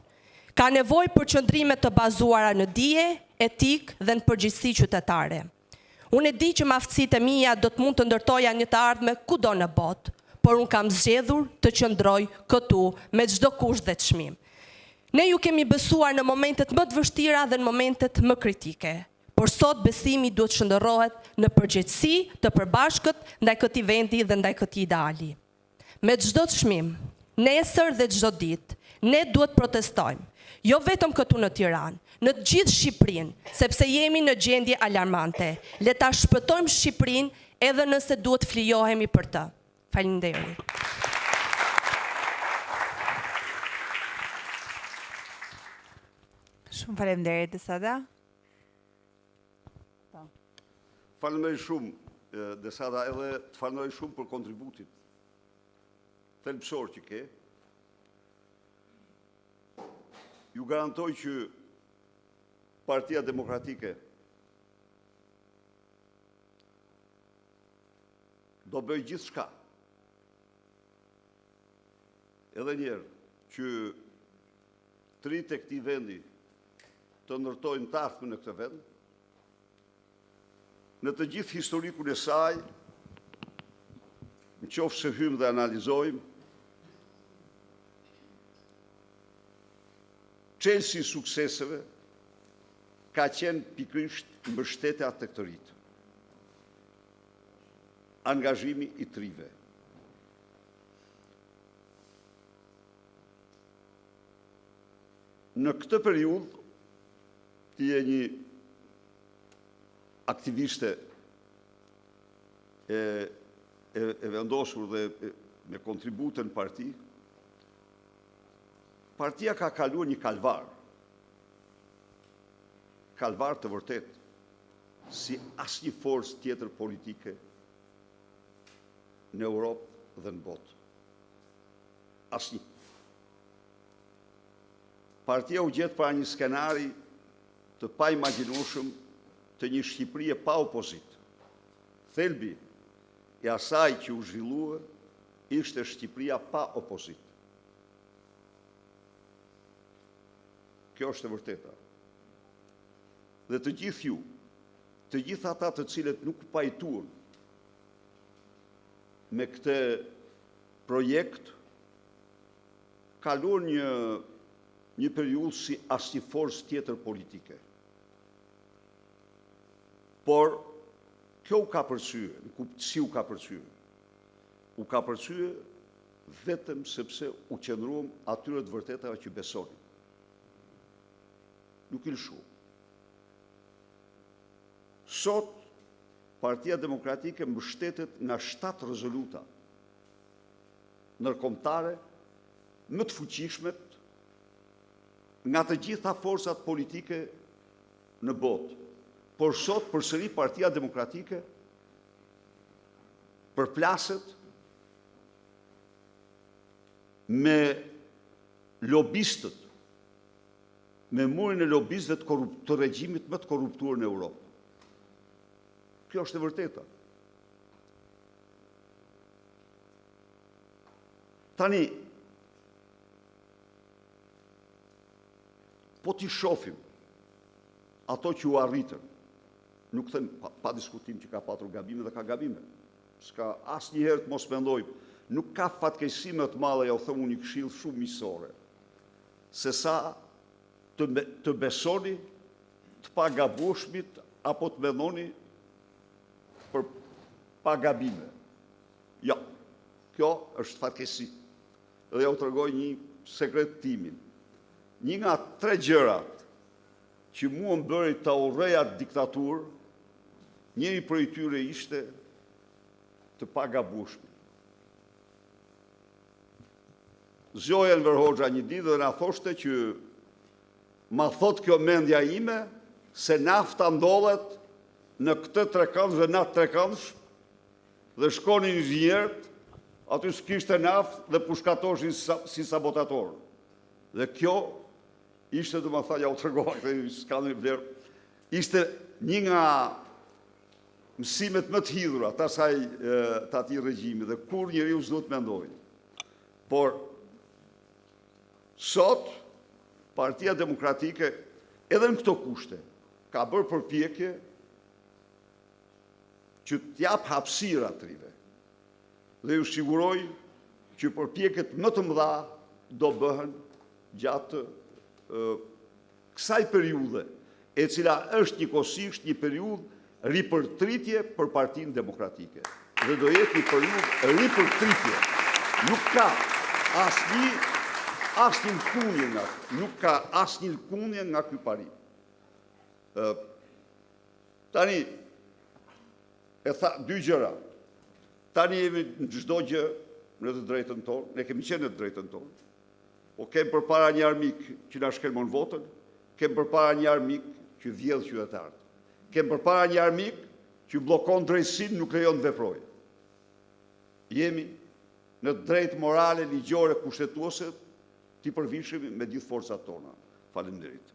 Ka nevojë për qëndrime të bazuara në dije, etik dhe në përgjegjësi qytetare. Unë e di që aftësitë e mia do të mund të ndërtoja një të ardhme kudo në botë, por unë kam zgjedhur të qëndroj këtu me çdo kusht dhe çmim. Ne ju kemi besuar në momentet më të vështira dhe në momentet më kritike. Por sot besimi duhet shndërrohet në përgjegjësi të përbashkët ndaj këtij vendi dhe ndaj këtij ideali. Me çdo çmim, nesër dhe çdo ditë, ne duhet protestojmë, jo vetëm këtu në Tiranë, në të gjithë Shqipërinë, sepse jemi në gjendje alarmante. Le ta shpëtojmë Shqipërinë edhe nëse duhet flijohemi për të. Faleminderit. Shumë faleminderit Desada. Falenderoj shumë Desada, edhe të falenderoj shumë për kontributin thelbësor që ke. Ju garantoj që Partia Demokratike do bëj gjithçka. Edhe njerë që të rinjtë e këtij vendi të ndërtojnë të ardhmen në këtë vend, në të gjithë historikun e saj, në qoftë se hymë dhe analizojmë, çelësi i sukseseve ka qenë pikërisht mbështetja tek të rinjtë. Angazhimi i të rinjve. Në këtë periudhë, ti je një aktiviste e vendosur dhe me kontributën parti, partia ka kaluar një kalvar. kalvar të vërtet, si asnjë forcë tjetër politike në Europë dhe në botë. Asnjë. Partia u gjet para një skenari të paimagjinueshëm të një Shqipërie pa opozit. Thelbi i asaj që u zhvillua ishte Shqipëria pa opozit. Kjo është e vërteta. Dhe të gjithë ju, të gjithë ata të cilët nuk pajtuan me këtë projekt, kaluan një periudhë si asnjë forcë tjetër politike. Por kjo u ka përsye, si u ka përsye? U ka përsye vetëm sepse u qëndruam atyre të vërtetave që besonin. Nuk i lëshu. Sot, Partia Demokratike mbështetet nga 7 rezoluta ndërkombëtare më të fuqishmet nga të gjitha forcat politike në botë. Por sot, përsëri Partia Demokratike përplaset me lobistët, me murin e lobistëve të regjimit më të korruptuar në Europë. Kjo është e vërteta. Tani, po t'i shohim ato që u arritën, nuk them pa diskutim që ka patur gabime dhe ka gabime. S'ka asnjëherë të mos mendojmë, nuk ka fatkeqësi më të madhe, ja u them unë një këshill shumë miqësore, se sa të besoni të pagabueshmit apo të mendoni për pagabime. Ja, kjo është fatkeqësi. Dhe ja u tregoj një sekret timin. Një nga 3 gjërat që mua më bëri ta urreja diktaturë, njëri prej tyre ishte të pagabueshmi. Zgjoja Enver Hoxha një ditë dhe na thoshte që ma thot kjo mendja ime se nafta ndodhet në këtë trekëndsh dhe natë trekëndsh dhe shkonin inxhinierët, aty s'kishte naftë dhe pushkatoshin si sabotator. Dhe kjo ishte, do më tha, ja u tregova, s'ka në vlerë, ishte një nga mësimet më të hidhura të atij regjimi dhe kur njeriu s'do të mendojë. Por sot Partia Demokratike edhe në këto kushte ka bërë përpjekje që t'jap hapësirë atyre. Dhe ju siguroj që përpjekjet më të mëdha do bëhen gjatë kësaj periudhe, e cila është njëkohësisht një periudhë ripërtritje për Partinë Demokratike. Dhe do jetë një periudhë ripërtritje. Nuk ka asnjë lkundje nga, nuk ka asnjë lkundje nga ky parim. Tani e tha 2 gjëra. Tani jemi në çdo gjë në të drejtën tonë, ne kemi qenë në të drejtën tonë. Po kemi përpara një armik që na shkelmon votën, kemi përpara një armik që vjedh qytetarët. Kemi përpara një armik që bllokon drejtësinë, nuk lejon të veprojë. Jemi në të drejtë morale, ligjore, kushtetuese t'i përvishemi me gjithë forcat tona. Faleminderit.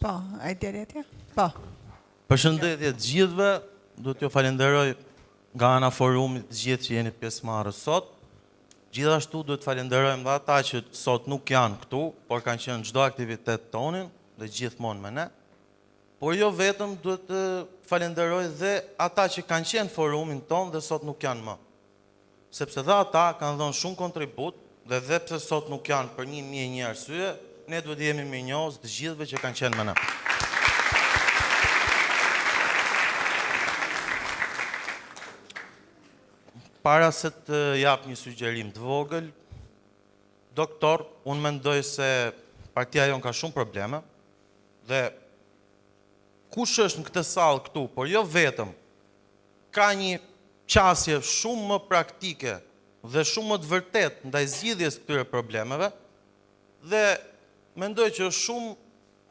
Po, ai deri atje? Po. Përshëndetje të gjithëve, do t'ju falenderoj nga ana forumit të gjithë që jeni pjesëmarrës sot. Gjithashtu do të falenderojmë dhe ata që sot nuk janë këtu, por kanë qenë çdo aktivitet tonin dhe gjithmonë me ne. Por jo vetëm, do të falenderoj dhe ata që kanë qenë forumin ton dhe sot nuk janë më. Sepse dhe ata kanë dhënë shumë kontribut dhe pse sot nuk janë për 1001 arsye, ne duhet jemi mirënjohës të gjithëve që kanë qenë me ne. Para se të jap një sugjerim të vogël, doktor, unë mendoj se partia jon ka shumë probleme dhe kush është në këtë sallë këtu, por jo vetëm, ka një qasje shumë më praktike dhe shumë më të vërtet ndaj zgjidhjes të këtyre problemeve, dhe mendoj që është shumë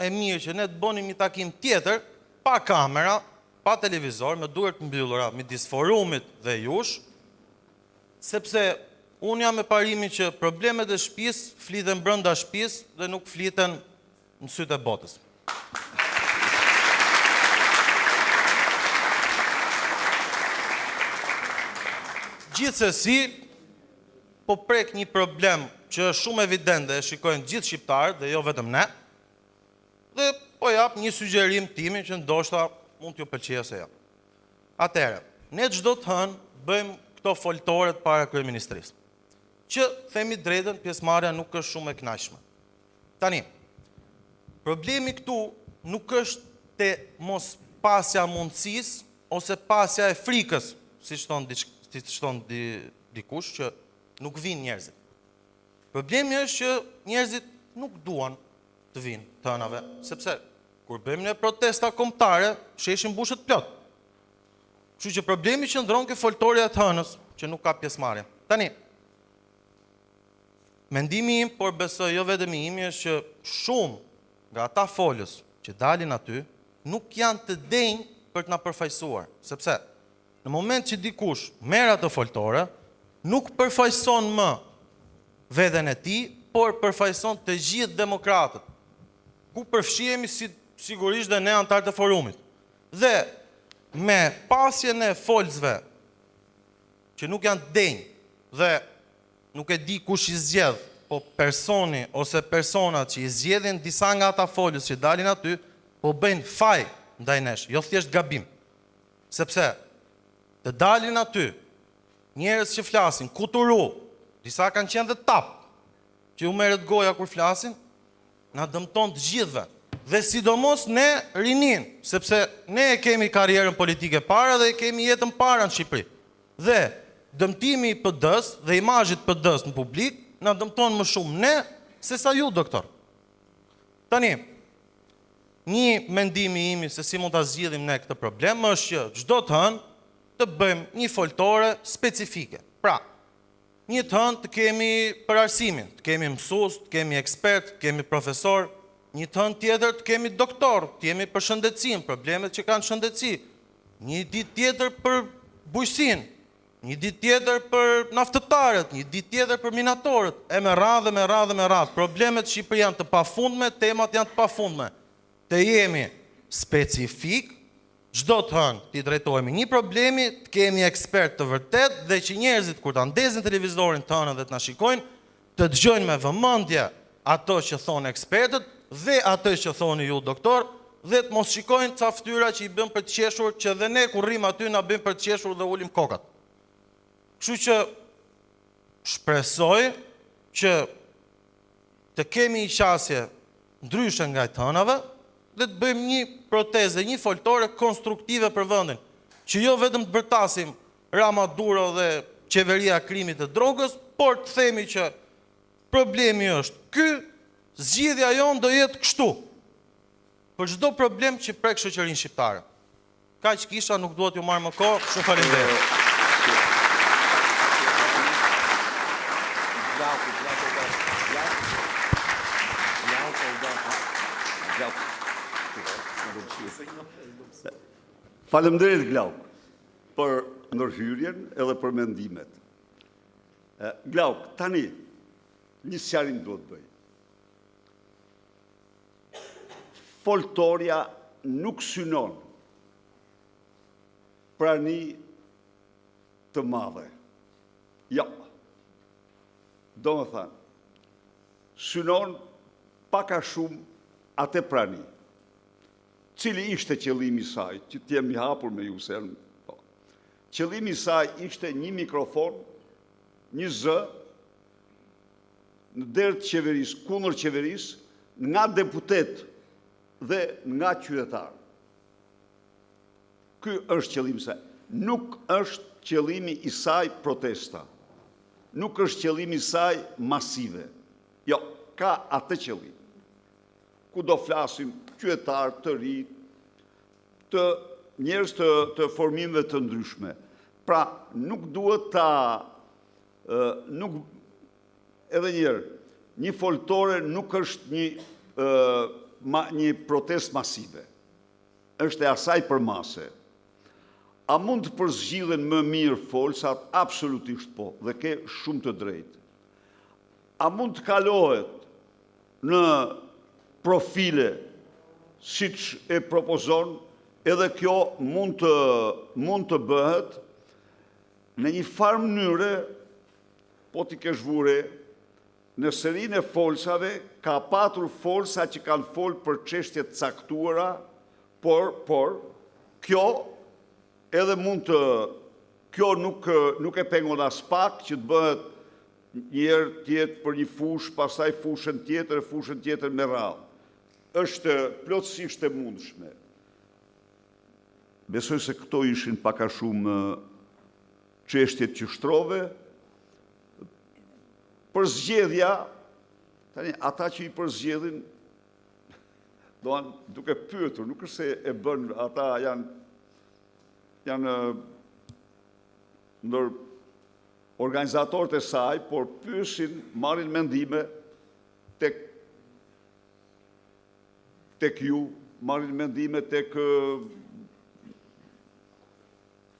e mirë që ne të bënim një takim tjetër, pa kamera, pa televizor, me duart mbyllura midis forumit dhe jush, sepse unë jam me parimin që problemet e shtëpisë fliten brenda shtëpisë dhe nuk fliten në sytë e botës. Gjithsesi, po prek një problem që është shumë evident dhe e shikojnë gjithë shqiptarët dhe jo vetëm ne, dhe po jap një sugjerim timin që ndoshta mund t'ju pëlqejë ose jo. Atëherë, ne çdo të hënë bëjmë këto foltoret para kryeministrisë, që themi drejtën, pjesëmarrja nuk është shumë e kënaqshme. Tani, problemi këtu nuk është te mos pasja mundësisë ose pasja e frikës, siç thon dikush që nuk vinë njerëzit. Problemi është që njerëzit nuk duan të vinë të hënave, sepse kur bëjmë ne protesta kombëtare, sheshin bushet plot. Kështu që problemi qëndron ke foltorja të hënës, që nuk ka pjesëmarrje. Tani, mendimi im, por besoj jo vetëm i imi, është që shumë nga ata folës që dalin aty, nuk janë të denjë për të na përfaqësuar, sepse në moment që dikush merr atë foltore, nuk përfaqëson më veten e tij, por përfaqëson të gjithë demokratët, ku përfshihemi sigurisht dhe ne antarët e forumit. Dhe me pasjen e folësve që nuk janë të denjë dhe nuk e di kush i zgjedh, po personi ose personat që i zgjedhin disa nga ata folës që dalin aty, po bëjnë faj ndaj nesh, jo thjesht gabim. Sepse të dalin aty njerëz që flasin, kuturu, disa kanë qenë dhe tap, që u merret goja kur flasin, na dëmton të gjithëve. Dhe sidomos ne rinin, sepse ne e kemi karrierën politike para dhe e kemi jetën para në Shqipëri. Dhe dëmtimi i PD-s dhe imazhit PD-s në publik na dëmton më shumë ne se sa ju, doktor. Tani, një mendimi imi se si mund ta zgjidhim ne këtë problem është që çdo të hënë të bëjmë një foltore specifike. Pra, një të hënë të kemi për arsimin, të kemi mësues, të kemi ekspert, të kemi profesor, një të hënë tjetër të kemi doktor, të kemi për shëndetësinë, problemet që kanë shëndetësi, një ditë tjetër për bujqësinë, një ditë tjetër për naftëtarët, një ditë tjetër për minatorët, e me radhë. Problemet Shqipëri janë të pafundme, temat janë të pafundme. Të jemi specifik, çdo të hënë t'i drejtohemi një problemi, të kemi ekspert të vërtet dhe që njerëzit kur ta ndezin televizorin të hënë dhe të na shikojnë, të dëgjojnë me vëmendje ato që thonë ekspertët dhe ato që thoni ju doktor, dhe të mos shikojnë ca fytyra që i bën për të qeshur, që dhe ne kur rrim aty na bën për të qeshur dhe ulim kokat. Kështu që shpresoj që të kemi një qasje ndryshe nga të hënave dhe të bëjmë një protezë, një foltore konstruktive për vendin, që jo vetëm të bërtasim Rama Duro dhe qeveria krimit të drogës, por të themi që problemi është ky, zgjidhja jonë do jetë kështu. Për çdo problem që prek shoqërinë shqiptare. Kaq kisha, nuk duhet ju marr më kohë, shumë faleminderit. Faleminderit Glauk për ndërhyrjen edhe për mendimet. Glauk, tani një sqarim duhet bëj. Foltorja nuk synon prani të madhe. Jo. Do më thënë, synon pak a shumë atë prani. Cili ishte qëllimi i saj, që t'jem i hapur me ju se po. Qëllimi i saj ishte një mikrofon, një zë, në derë të qeverisë, kundër qeverisë, nga deputet dhe nga qytetar. Ky është qëllimi i saj. Nuk është qëllimi i saj protesta. Nuk është qëllimi i saj masive. Jo, ka atë qëllim. Ku do flasim qytetar të ri, të njerëz të formimeve të ndryshme. Pra, nuk duhet ta nuk, edhe njërë, një foltore nuk është një protest masive, është e asaj për mase. A mund të përzgjidhen më mirë folsat? Absolutisht po, dhe ke shumë të drejtë. A mund të kalohet në profile, siç e propozon, edhe kjo mund të bëhet në një farë mënyre, po t'i kesh vure, në serinë e folsave ka patur folsa që kanë folë për çështje të caktuara, por kjo edhe kjo nuk e pengon as pak që të bëhet njërë tjetë për një fush, pastaj fushën tjetër me radhë. Është plotësisht e mundshme. Besoj se këto ishin paka shumë çështjet që shtrove. Përzgjedhja, tani ata që i përzgjedhin, duke pyetur, nuk është se e bën, ata janë ndër organizatorët e saj, por pyesin, marrin mendime tek ju, marrin mendime tek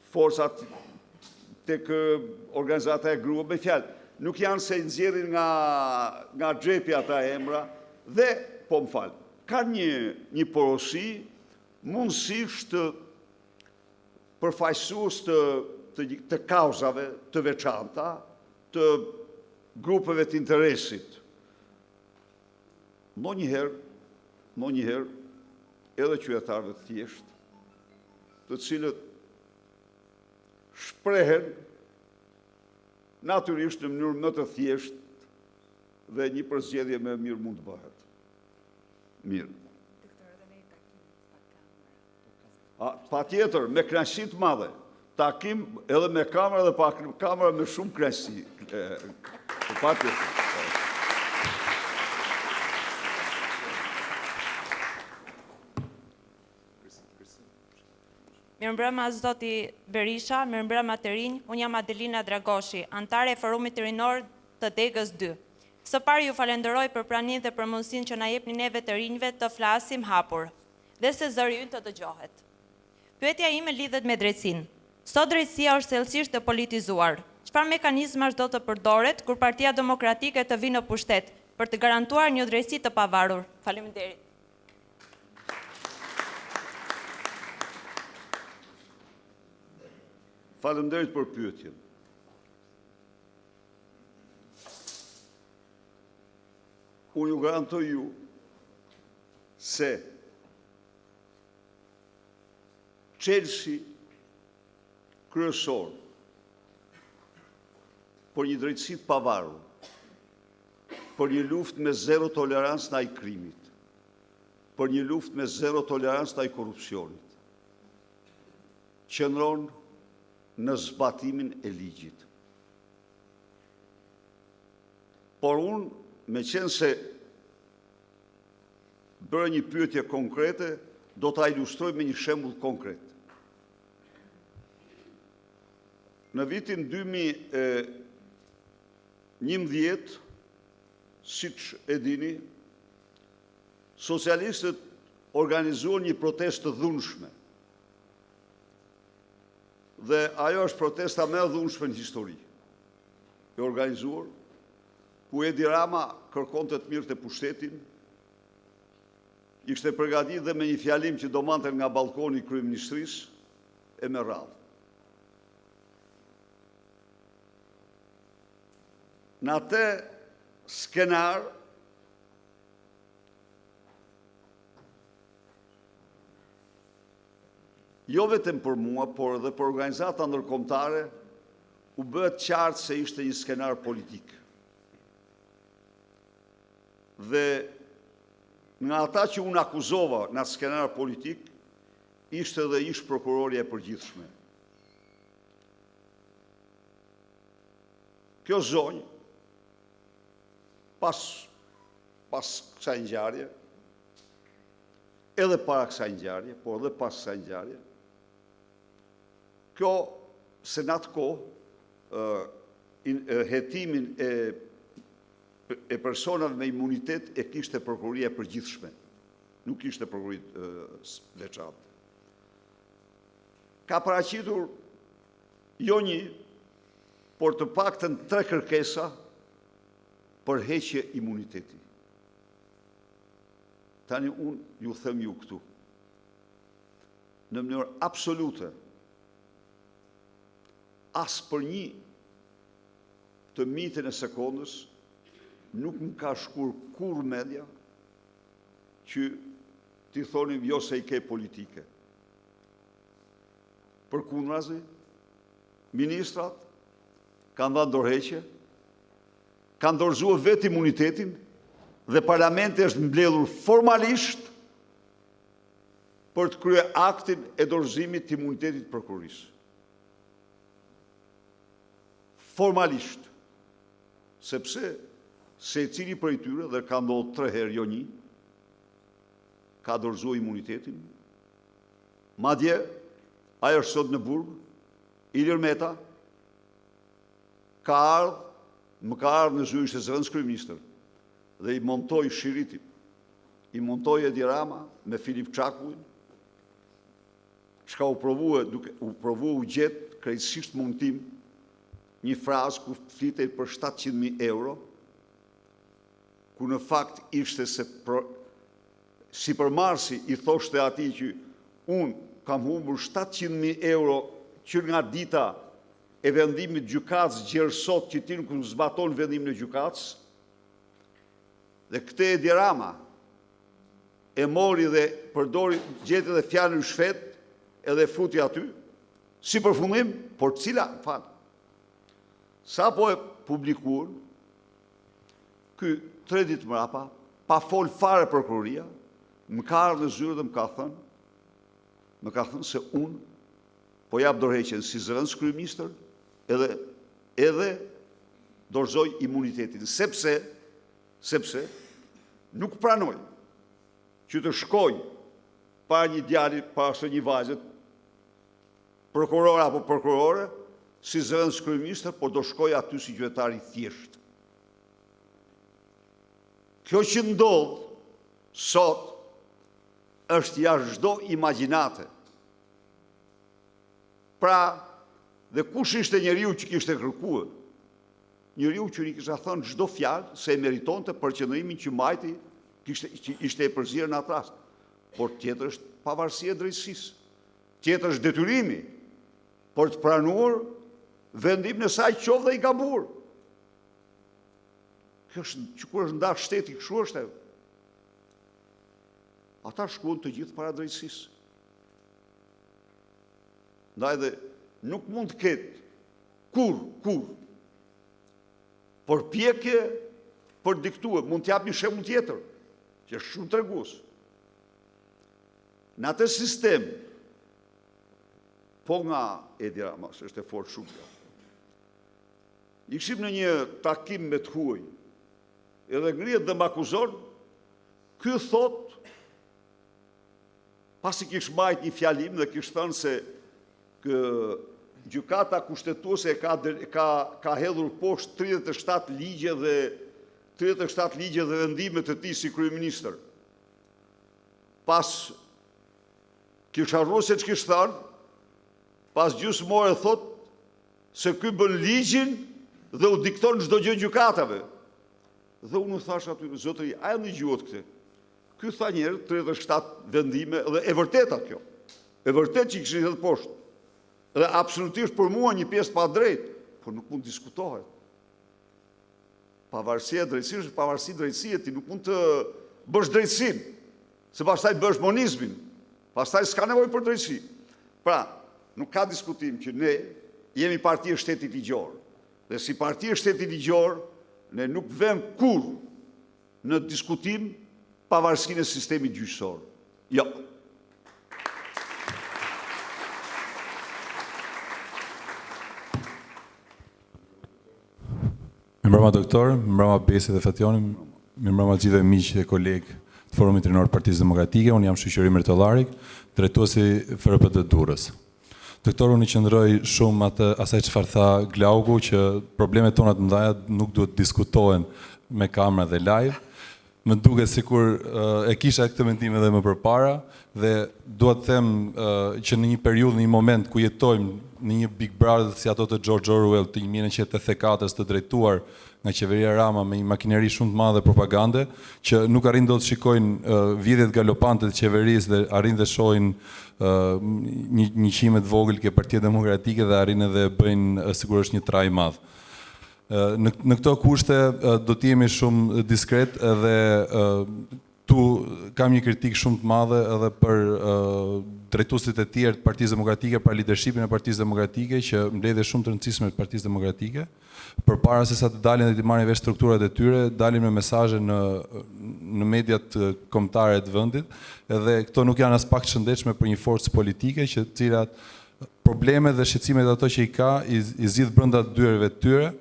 forcat, tek organizata e grua, me fjalë, nuk janë se nxjerrin nga xhepi ata emra, dhe, po më falë, ka një porosi, mundësisht përfaqësues të kauzave të veçanta, të grupeve të interesit. Ndonjëherë, edhe qytetarëve të thjeshtë, të cilët shprehen natyrisht në mënyrë më të thjeshtë dhe një përzgjedhje më mirë mund të bëhet. Mirë. Patjetër, me kënaqësi të madhe. Takim edhe me kamera dhe pa kamera me shumë kënaqësi. Patjetër. Mirëmbrëma zoti Berisha, mirëmbrëma të rinj, unë jam Adelina Dragoshi, antare e Forumit Rinor të Degës 2. Së pari ju falenderoj për praninë dhe për mundësinë që na jepni neve të rinjve të flasim hapur, dhe se zëri ynë të dëgjohet. Pyetja ime lidhet me drejtsinë. Sot drejtësia është thellësisht e politizuar. Çfarë mekanizmash do të përdoret kur Partia Demokratike të vinë në pushtet për të garantuar një drejtësi të pavarur? Faleminderit. Faleminderit për pyetjen. Unë ju garantoj ju se çelësi kryesor për një drejtësi të pavarur, për një luftë me zero tolerancë ndaj krimit, për një luftë me zero tolerancë ndaj korrupsionit, qëndron në zbatimin e ligjit. Por unë, me qenë se bërë një pyetje konkrete, do ta ilustroj me një shembull konkret. Në vitin 2011, siç e dini, socialistët organizuan një protestë të dhunshme. Dhe ajo është protesta më e dhunshme në histori. E organizuar, ku Edi Rama kërkonte të mirët e pushtetin, ishte përgatitur dhe me një fjalim që do mante nga balkoni i kryeministrisë e me radhë. Në atë skenar, jo vetëm për mua, por edhe për organizata ndërkombëtare, u bëhet qartë se ishte një skenar politik. Dhe nga ata që unë akuzova në skenar politik, ishte edhe ish prokurorja e përgjithshme. Kjo zonjë, pas kësaj ngjarje, edhe para kësaj ngjarje, por edhe pas kësaj ngjarje, kjo se në atë kohë hetimin e personave me imunitet e kishte prokuroria e përgjithshme. Nuk kishte prokurori veçantë. Ka paraqitur jo një, por të paktën 3 kërkesa për heqje imuniteti. Tani unë ju them ju këtu, në mënyrë absolute, as për një të mitën e sekondës, nuk më ka shkur kur media që t'i thonim jo se i ke politike. Përkundrazi, ministrat kanë dhënë dorëheqje, kanë dorëzuar vetë imunitetin dhe parlamenti është mbledhur formalisht për të kryer aktin e dorëzimit të imunitetit prokurorisë. Formalisht, sepse secili prej tyre, dhe ka ndodhur 3 herë jo një, ka dorëzuar imunitetin. Madje ai është sot në burg, Ilir Meta më ka ardhur në zyrë ishte zëvendës kryeministër dhe i montoi Shiritin, i montoi Edi Rama me Filip Çakullin, çka u provua u gjet krejtësisht mundtim një frazë ku flitej për 700.000 euro, ku në fakt ishte se sipërmarrësi i thoshte atij që unë kam humbur 700.000 euro që nga dita e vendimit gjykatës gjerë sot që ti nuk më zbaton vendimin e gjykatës, dhe këtë Edi Rama e mori dhe përdori gjeti dhe fjalën shfet edhe futi aty, si përfundim, por cila, sa po e publikuar, ky 3 ditë mrapa, pa fol fare prokuroria, më ka ardhur në zyrë dhe më ka thënë se unë po jap dorëheqjen si zëvendës kryeministër edhe dorëzoj imunitetin, sepse nuk pranoj që të shkoj para një djali, para së një vajze, prokurore apo prokurore, si zëvendës kryeministër, por do shkoj aty si qytetar i thjesht. Kjo që ndodh sot është jashtë çdo imagjinate. Pra, dhe kush ishte njeriu që kishte kërkuar? Njeriu që i kisha thënë çdo fjalë se e meritonte për qëndrimin që mbajti, që ishte e përzierë në atë rast. Por tjetër është pavarësia e drejtësisë. Tjetër është detyrimi për të pranuar vendimin e saj qoftë dhe i gabuar. Kjo është që kur është ndarë shteti, kështu është. Ata shkuan të gjithë para drejtësisë. Ndaj dhe nuk mund të ketë kur përpjekje për diktuar, mund t'jap një shembull tjetër, që është shumë tregues. Në atë sistem, po nga Edi Rama, se është e fortë shumë. Ishim në një takim me të huaj, edhe ngrihet dhe më akuzon, ky thot, pasi kish mbajt një fjalim dhe kish thënë se gjykata kushtetuese ka hedhur poshtë 37 ligje dhe vendime të tij si kryeministër. Pas kish harruar se ç'kish thënë, pas gjysmore thot se ky bën ligjin dhe u dikton çdo gjë gjykatave. Dhe unë thash aty, zotëri, a e ndëgjuat këtë? Ky tha njerë 37 vendime dhe e vërteta kjo. E vërtet që i kishin hedhur poshtë. Dhe absolutisht për mua një pjesë pa drejt, por nuk mund të diskutohet. Pavarësia e drejtësisë është pavarësi drejtësie, ti nuk mund të bësh drejtësinë, se pastaj bësh monizmin, pastaj s'ka nevojë për drejtësi. Pra, nuk ka diskutim që ne jemi parti e shtetit ligjor. Dhe si parti e shtetit ligjor, ne nuk vëm kur në diskutim pavarësinë e sistemit gjyqësor. Jo. Mirëmbrëma doktor, mirëmbrëma Besi dhe Fationi, mirëmbrëma gjithë miq e kolegë të Forumit Rinor të Partisë Demokratike. Unë jam shoqëri Mertollarik, drejtuesi FRPT Durrës. Doktor, unë i qëndroj shumë asaj çfarë tha Glauku, që problemet tona të mëdha nuk duhet diskutohen me kamera dhe live. Më duket sikur e kisha këtë mendim edhe më përpara dhe dua të them që në një periudhë, në një moment ku jetojmë në një Big Brother si ato të George Orwell të 1984 të drejtuar nga qeveria Rama me një makineri shumë të madhe propagande, që nuk arrin dot të shikojnë vjedhjet galopante të qeverisë dhe arrin dhe shohin një qime të vogël ke Partia Demokratike dhe arrin edhe bëjnë sigurisht një traj i madh. Në këto kushte do të jemi shumë diskret edhe tu kam një kritik shumë të madhe edhe për drejtuesit e tjerë të Partisë Demokratike, për leadershipin e Partisë Demokratike, që mbledhje shumë të rëndësishme të Partisë Demokratike, përpara se sa të dalin dhe të marrin vesh strukturat e tyre, dalin me mesazhe në mediat kombëtare të vendit, edhe këto nuk janë as pak të shëndetshme për një forcë politike, që të cilat problemet dhe shqetësimet ato që i ka i zgjidh brenda dyerve të tyre,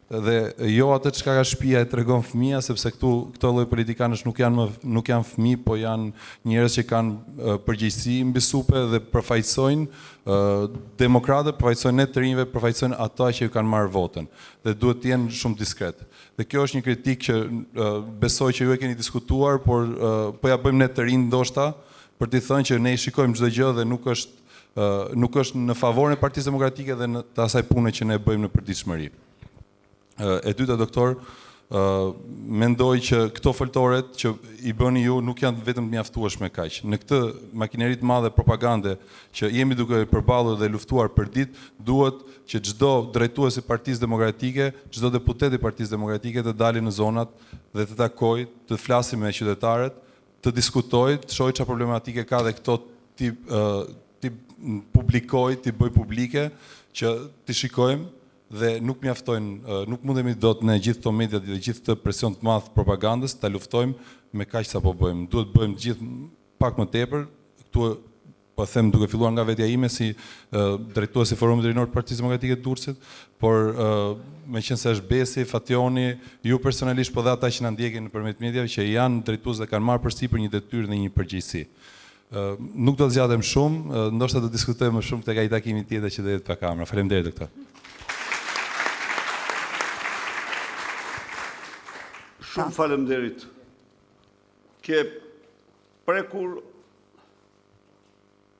dhe jo atë çka ka shtëpia e tregon fëmia, sepse këto lloj politikanësh nuk janë fëmijë, po janë njerëz që kanë përgjegjësi mbi supe dhe përfaqësojnë demokratët, përfaqësojnë ne të rinjve, përfaqësojnë ata që ju kanë marrë votën dhe duhet të jenë shumë diskret. Dhe kjo është një kritik që besoj që ju e keni diskutuar, por po ja bëjmë ne të rinj ndoshta për t'i thënë që ne i shikojmë çdo gjë dhe nuk është në favorin e Partisë Demokratike dhe të asaj pune që ne bëjmë në përditshmëri. E dyta, doktor, mendoj që këto foltoret që i bëni ju nuk janë vetëm mjaftueshme kaq. Në këtë makineri të madhe propagande që jemi duke përballur dhe luftuar për ditë, duhet që çdo drejtues i Partisë Demokratike, çdo deputet i Partisë Demokratike të dalë në zonat dhe të takojë, të flasë me qytetarët, të diskutojë, të shohë çfarë problematike ka dhe këto ti publikojë, ti bëj publike që ti shikojmë. Dhe nuk mjaftojnë, nuk mundemi dot në gjithë këto media dhe gjithë këtë presion të madh propagandës ta luftojmë me kaq sa po bëjmë. Duhet bëjmë gjithë pak më tepër. Këtu po them duke filluar nga vetja ime si drejtues i Forumit Rinor të Partisë Demokratike të Durrësit, por meqense është Besi, Fationi, ju personalisht po dhe ata që na ndjekin nëpërmjet mediave që janë drejtues dhe kanë marrë përsipër një detyrë dhe një përgjegjësi. Nuk do të zgjatem shumë, ndoshta do të diskutojmë më shumë tek ai takimi tjetër që do jetë pa kamera. Faleminderit, doktor. Shumë faleminderit. Ke prekur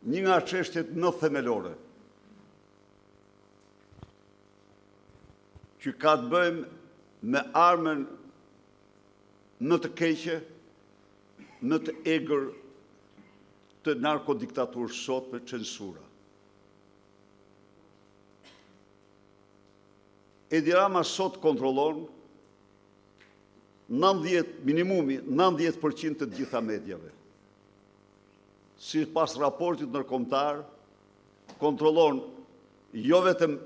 një nga çështjet më themelore që ka të bëjmë me armën më të keqe, më të egër të narkodiktaturës sot me censura. Edi Rama sot kontrollon minimumi 90% të gjitha medjave. Si pas raportit ndërkombëtar, kontrollon jo vetëm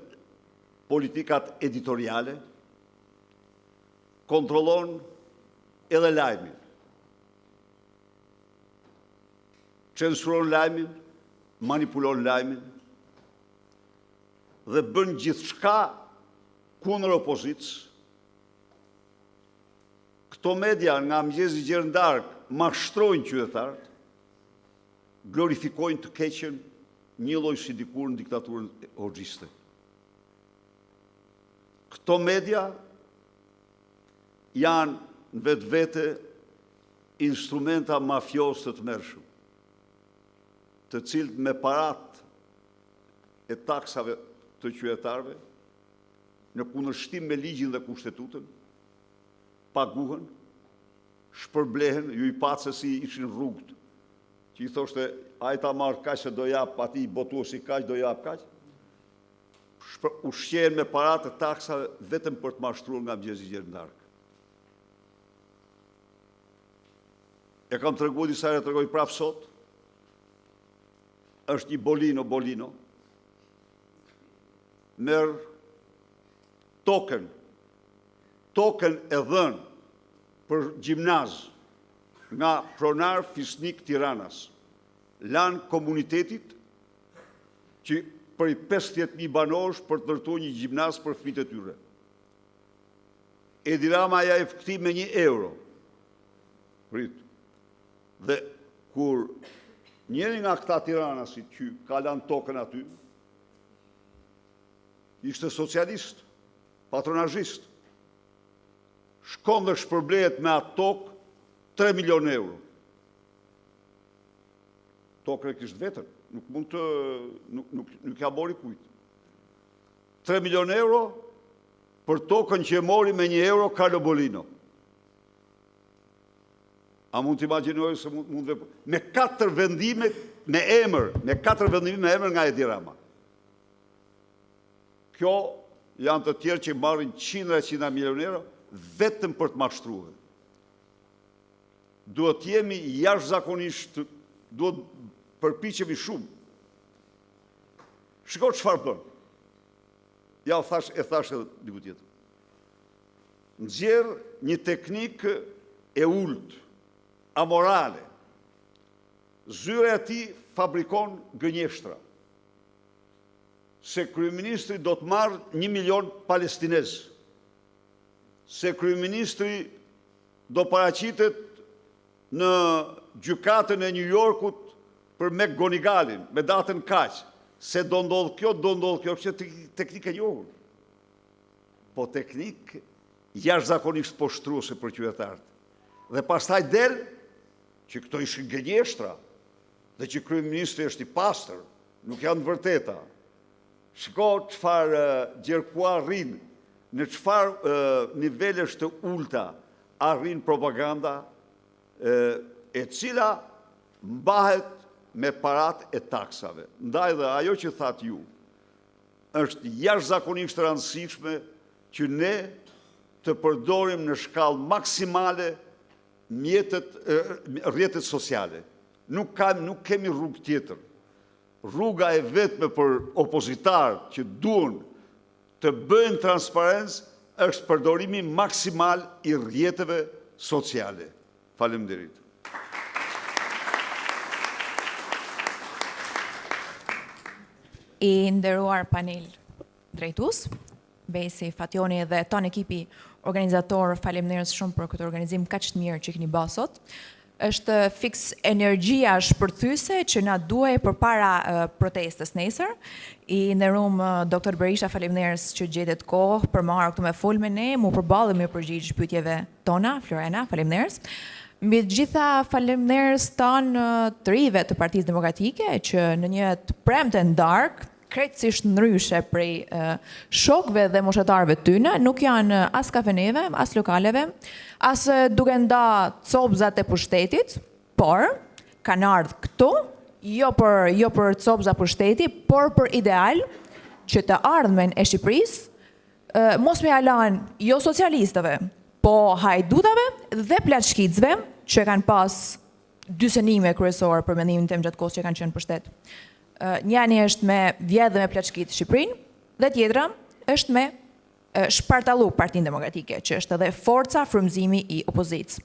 politikat editoriale, kontrollon edhe lajmin. Censuron lajmin, manipulon lajmin dhe bën gjithçka kundër opozitës. Këto media nga Mëngjesi Gjerndark mashtrojnë qytetarët, glorifikojnë të keqen një lloj si dikur në diktaturën hoxhiste. Këto media janë në vetvete instrumenta mafios të tmerrshëm, të cilët me parat e taksave të qytetarëve, në kundërshtim me ligjin dhe kushtetutën, paguhen, shpërblehen, ju i patë se si ishin rrugët, që i thoshte, ajta marrë kaq se do jap, ati i botuo si kaq, do jap kaq, ushqehen me parat e taksave vetëm për të mashtruar nga Mëngjesi Gjerndark. E kam treguar disa herë, tregoj prapë sot, është një Bolino, merr token e dhënë për gjimnaz nga pronar Fisnik Tiranas, lanë komunitetit që për 50.000 banorësh për të ndërtuar një gjimnaz për fëmijët e tyre. Edi Rama ja e këtij me €1. Prit. Dhe kur njëri nga këta Tiranasit që ka lanë token aty, ishte socialist, patronazhist. Shkon dhe shpërblehet me atë tokë 3 milion euro. Tokë e kishtë vetën, nuk mund të, nuk ja mori kujtë. 3 milion euro për tokën që e mori me 1 euro Carlo Bolino. A mund të imagjinoj se mund me 4 vendime me emër, nga Edi Rama. Kjo janë të tjerë që marrin 100 milion euro vetëm për të mashtruar. Duhet jemi jashtëzakonisht, duhet përpiqemi shumë. Shiko çfarë bën. Ja e thash edhe diku tjetër. Nxjerr një teknikë e ulët, amorale. Zyra e tij fabrikon gënjeshtra. Se kryeministri do të marrë 1 milion palestinez. Se kryeministri do paraqitet në gjykatën e New Yorkut për McGonigalin, me datën kaq. Se do ndodh kjo, është teknikë e njohur. Po teknikë jashtëzakonisht poshtruese për qytetarët. Dhe pastaj del që këto ishin gënjeshtra dhe që kryeministri është i pastër, nuk janë vërteta. Shiko çfarë gjerkua rrin, në çfarë nivelesh të ulta arrin propaganda e cila mbahet me parat e taksave. Ndaj dhe ajo që thatë ju, është jashtëzakonisht e rëndësishme që ne të përdorim në shkallë maksimale rrjetet sociale. Nuk kemi rrugë tjetër. Rruga e vetme për opozitarët që duan të bëjnë transparencë është përdorimi maksimal i rrjeteve sociale. Faleminderit. I nderuar panel drejtues, Besi, Fationi dhe ton ekipi organizator, faleminderit shumë për këtë organizim kaq të mirë që keni bërë sot. Është fiks energjia shpërthyese që na duhej përpara protestës nesër. I nderuam Dr. Berisha, faleminderit që gjetet kohë për marrë këtu me fol me ne, mu përballë me përgjigj pyetjeve tona. Florena, faleminderit. Mbi të gjitha faleminderit tan të rive të Partisë Demokratike që në një të premte darkë, krejtësisht ndryshe prej shokëve dhe moshatarëve tyne, nuk janë as kafeneve, as lokaleve, as duke nda copzat e pushtetit, por kanë ardhur këtu, jo për copza pushteti, por për ideal që të ardhmen e Shqipërisë mos me alan jo socialistëve, po hajdutave dhe plaçkicëve që kanë pas dy synime kryesore për mendimin tim gjatë kohës që kanë qenë pushtet. Njani është me vjedhë dhe me plaçkit Shqipërinë, dhe tjetra është me shpartallu Partinë Demokratike, që është edhe forca frymëzimi i opozicës.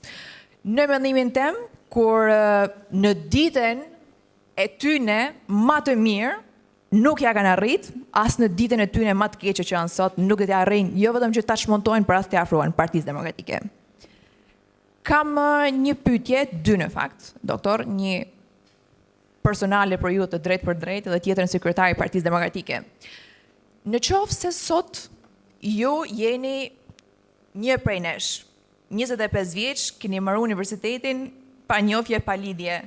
Në mendimin tim, kur në ditën e tyne më të mirë, nuk ja kanë arrit, as në ditën e tyne më të keqe që janë sot, nuk do t'i arrijnë, jo vetëm që ta shmontojnë, por as t'i afrohen Partisë Demokratike. Kam një pyetje, dy në fakt, doktor, një personale për ju të drejt për drejt dhe tjetër në sekretari i Partisë Demokratike. Në qoftë se sot ju jeni një prej nesh, 25 vjeç, keni mbaruar universitetin pa njohje, pa lidhje,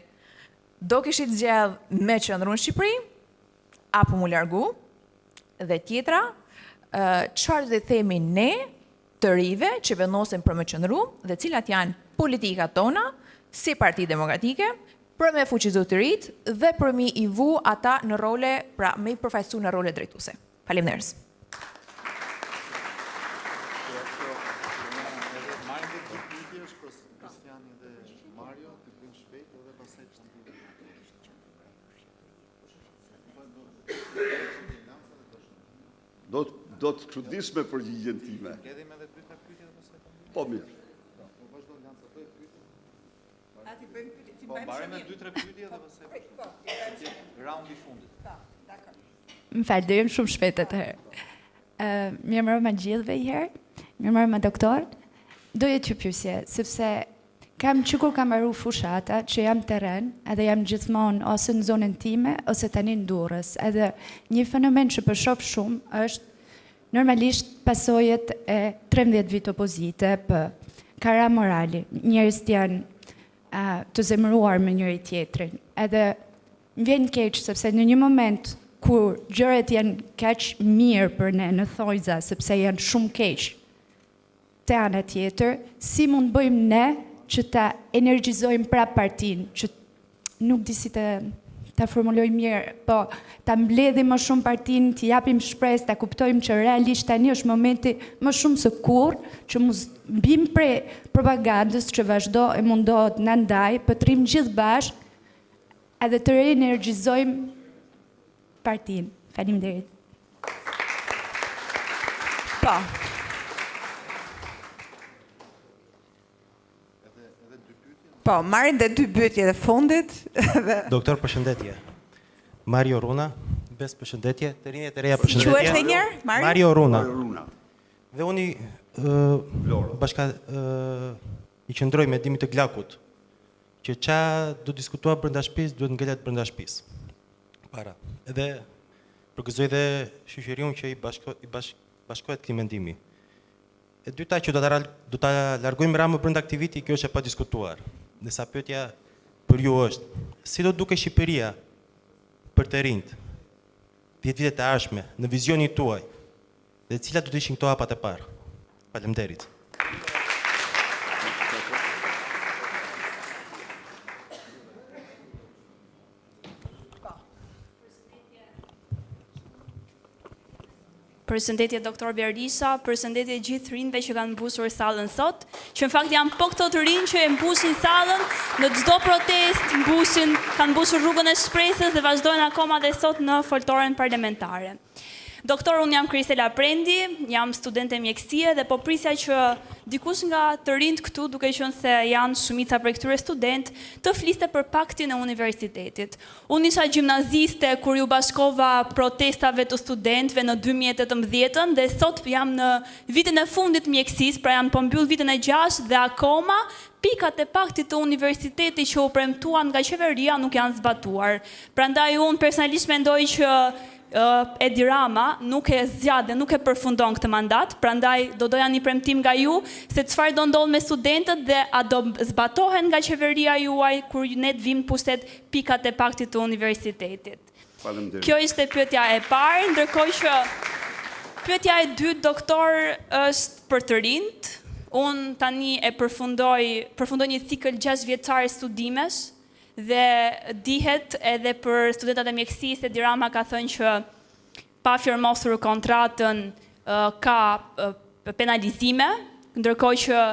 do kishit zgjedh me qëndru në Shqipëri apo mu largu? Dhe tjetra, çfarë do të themi ne të rive që vendosen për me qëndru dhe cilat janë politikat tona si Parti Demokratike për me fuqizu të rritë dhe për mi i vu ata në role, pra me i përfaqësu në role drejtuese. Faleminderit. Do të çudis me përgjigjen time. Po mirë. Po mbare me 2-3 pyetje dhe pastaj raundi i fundit. Më falë, do jem shumë shpejt atëherë. Mirë mbrëma gjithëve një herë, mirë mbrëma doktor. Doja t'ju pyesje, sepse kur kam mbaruar fushata që jam terren, edhe jam gjithmonë ose në zonën time ose tani në Durrës. Edhe një fenomen që po shoh shumë është normalisht pasojet e 13 vit opozite për kara morali. Njerëzit janë të zemëruar me njëri tjetrin. Edhe më vjen keq sepse në një moment kur gjërat janë kaq mirë për ne në thojza, sepse janë shumë keq te ana tjetër, si mund bëjmë ne që ta energjizojmë prap partinë, që nuk di si ta formuloj mirë, po ta mbledhim më shumë partinë, t'i japim shpresë, ta kuptojmë që realisht tani është momenti më shumë se kurrë që mos bim prej propagandës që vazhdo e mundohet na ndaj, po trim gjithë bashkë edhe të reenergjizojmë partinë. Faleminderit. Po. Po, marrin dhe 2 pyetje të fundit. Doktor, përshëndetje. Mario Runa, bes përshëndetje. Të rinjët e reja përshëndetje. Quhesh edhe një herë? Mario Runa. Dhe unë i qëndroj me Dimit të Glakut, që qa do diskutua brenda shtëpisë, duhet ngelet brenda shtëpisë. Para. Edhe përgëzoj dhe shoqëriun që i bashkohet këtij mendimi. E dyta që do ta largojmë Ramën brenda aktiviti, kjo është e pa diskutuar. Dhe sa pyetja për ju është, si do duke Shqipëria për të rinjt 10 vitet e ardhshme në vizionin tuaj, dhe cilat do të ishin këto hapat e parë? Faleminderit. Përshëndetje doktor Berisha, përshëndetje gjithë rinjve që kanë mbusur sallën sot, që në fakt janë po këto të rinj që e mbusin sallën, në çdo protest kanë mbusur rrugën e shpresës dhe vazhdojnë akoma dhe sot në foltoren parlamentare. Doktor, unë jam Kristela Prendi, jam studente mjekësie dhe po prisja që dikush nga të rinjt këtu, duke qenë se janë shumica për këtyre student, të fliste për paktin e universitetit. Unë isha gjimnaziste kur ju bashkova protestave të studentëve në 2018 dhe sot jam në vitin e fundit mjekësisë, pra jam po mbyll vitin e 6 dhe akoma pikat e paktit të universitetit që u premtuan nga qeveria nuk janë zbatuar. Prandaj unë personalisht mendoj që Edi Rama nuk e zgjat dhe nuk e përfundon këtë mandat, prandaj do doja një premtim nga ju se çfarë do ndodh me studentët dhe a do zbatohen nga qeveria juaj kur ne të vim pushtet pikat e paktit të universitetit. Faleminderit. Kjo ishte pyetja e parë, ndërkohë që pyetja e dytë, doktor, është për të rinjt. Unë tani e përfundoj një cikël 6 vjeçar studimesh, dhe dihet edhe për studentat e mjekësisë, Edi Rama ka thënë që pa firmosur kontratën ka penalizime, ndërkohë që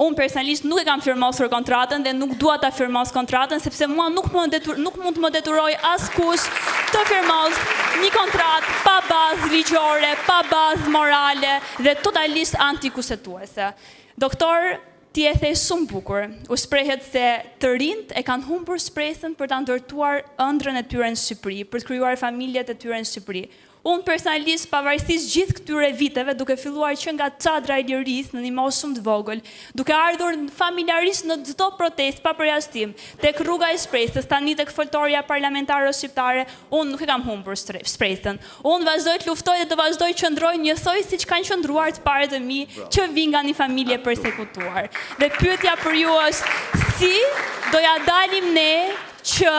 unë personalisht nuk e kam firmosur kontratën dhe nuk dua ta firmos kontratën sepse mua nuk mund të më detyroj askush të firmos një kontratë pa bazë ligjore, pa bazë morale dhe totalisht antikushtetuese. Doktor, ti e the shumë bukur, u shprehet se të rinjt e kanë humbur shpresën për ta ndërtuar ëndrrën e tyre në Shqipëri, për të krijuar familjet e tyre në Shqipëri. Unë personalisht, pavarësisht gjithë këtyre viteve, duke filluar që nga çadra e lirisë në një moshë shumë të vogël, duke ardhur familjarisht në çdo protestë pa përjashtim, tek rruga e shpresës, tani tek foltorja parlamentare shqiptare, unë nuk e kam humbur shpresën. Unë vazhdoj të luftoj dhe të vazhdoj të qëndroj njësoj siç kanë qëndruar të parët e mi që vinë nga një familje përsekutuar. Dhe pyetja për ju është si do ja dalim ne që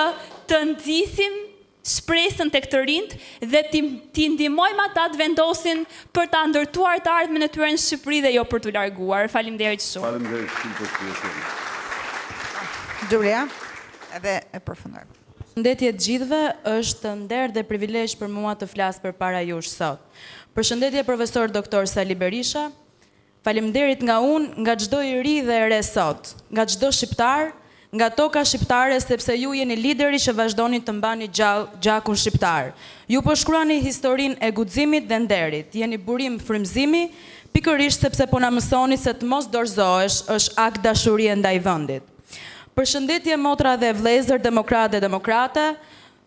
të nxisim shpresën tek të rinjt dhe t'i ndihmojmë ata të vendosin për ta ndërtuar të ardhmen e tyre në Shqipëri dhe jo për t'u larguar. Faleminderit shumë. Faleminderit shumë për pyetjen. Julia, edhe e përfundoj. Përshëndetje të gjithëve, është nder dhe privilegj për mua të flas përpara jush sot. Përshëndetje profesor doktor Sali Berisha. Faleminderit nga unë, nga çdo i ri dhe e re sot, nga çdo shqiptar, nga toka shqiptare, sepse ju jeni lideri që vazhdoni të mbani gjallë gjakun shqiptar. Ju po shkruani historinë e guximit dhe nderit, jeni burim frymëzimi, pikërisht sepse po na mësoni se të mos dorëzohesh është akt dashurie ndaj vendit. Përshëndetje motra dhe vëllezër demokratë dhe demokrate,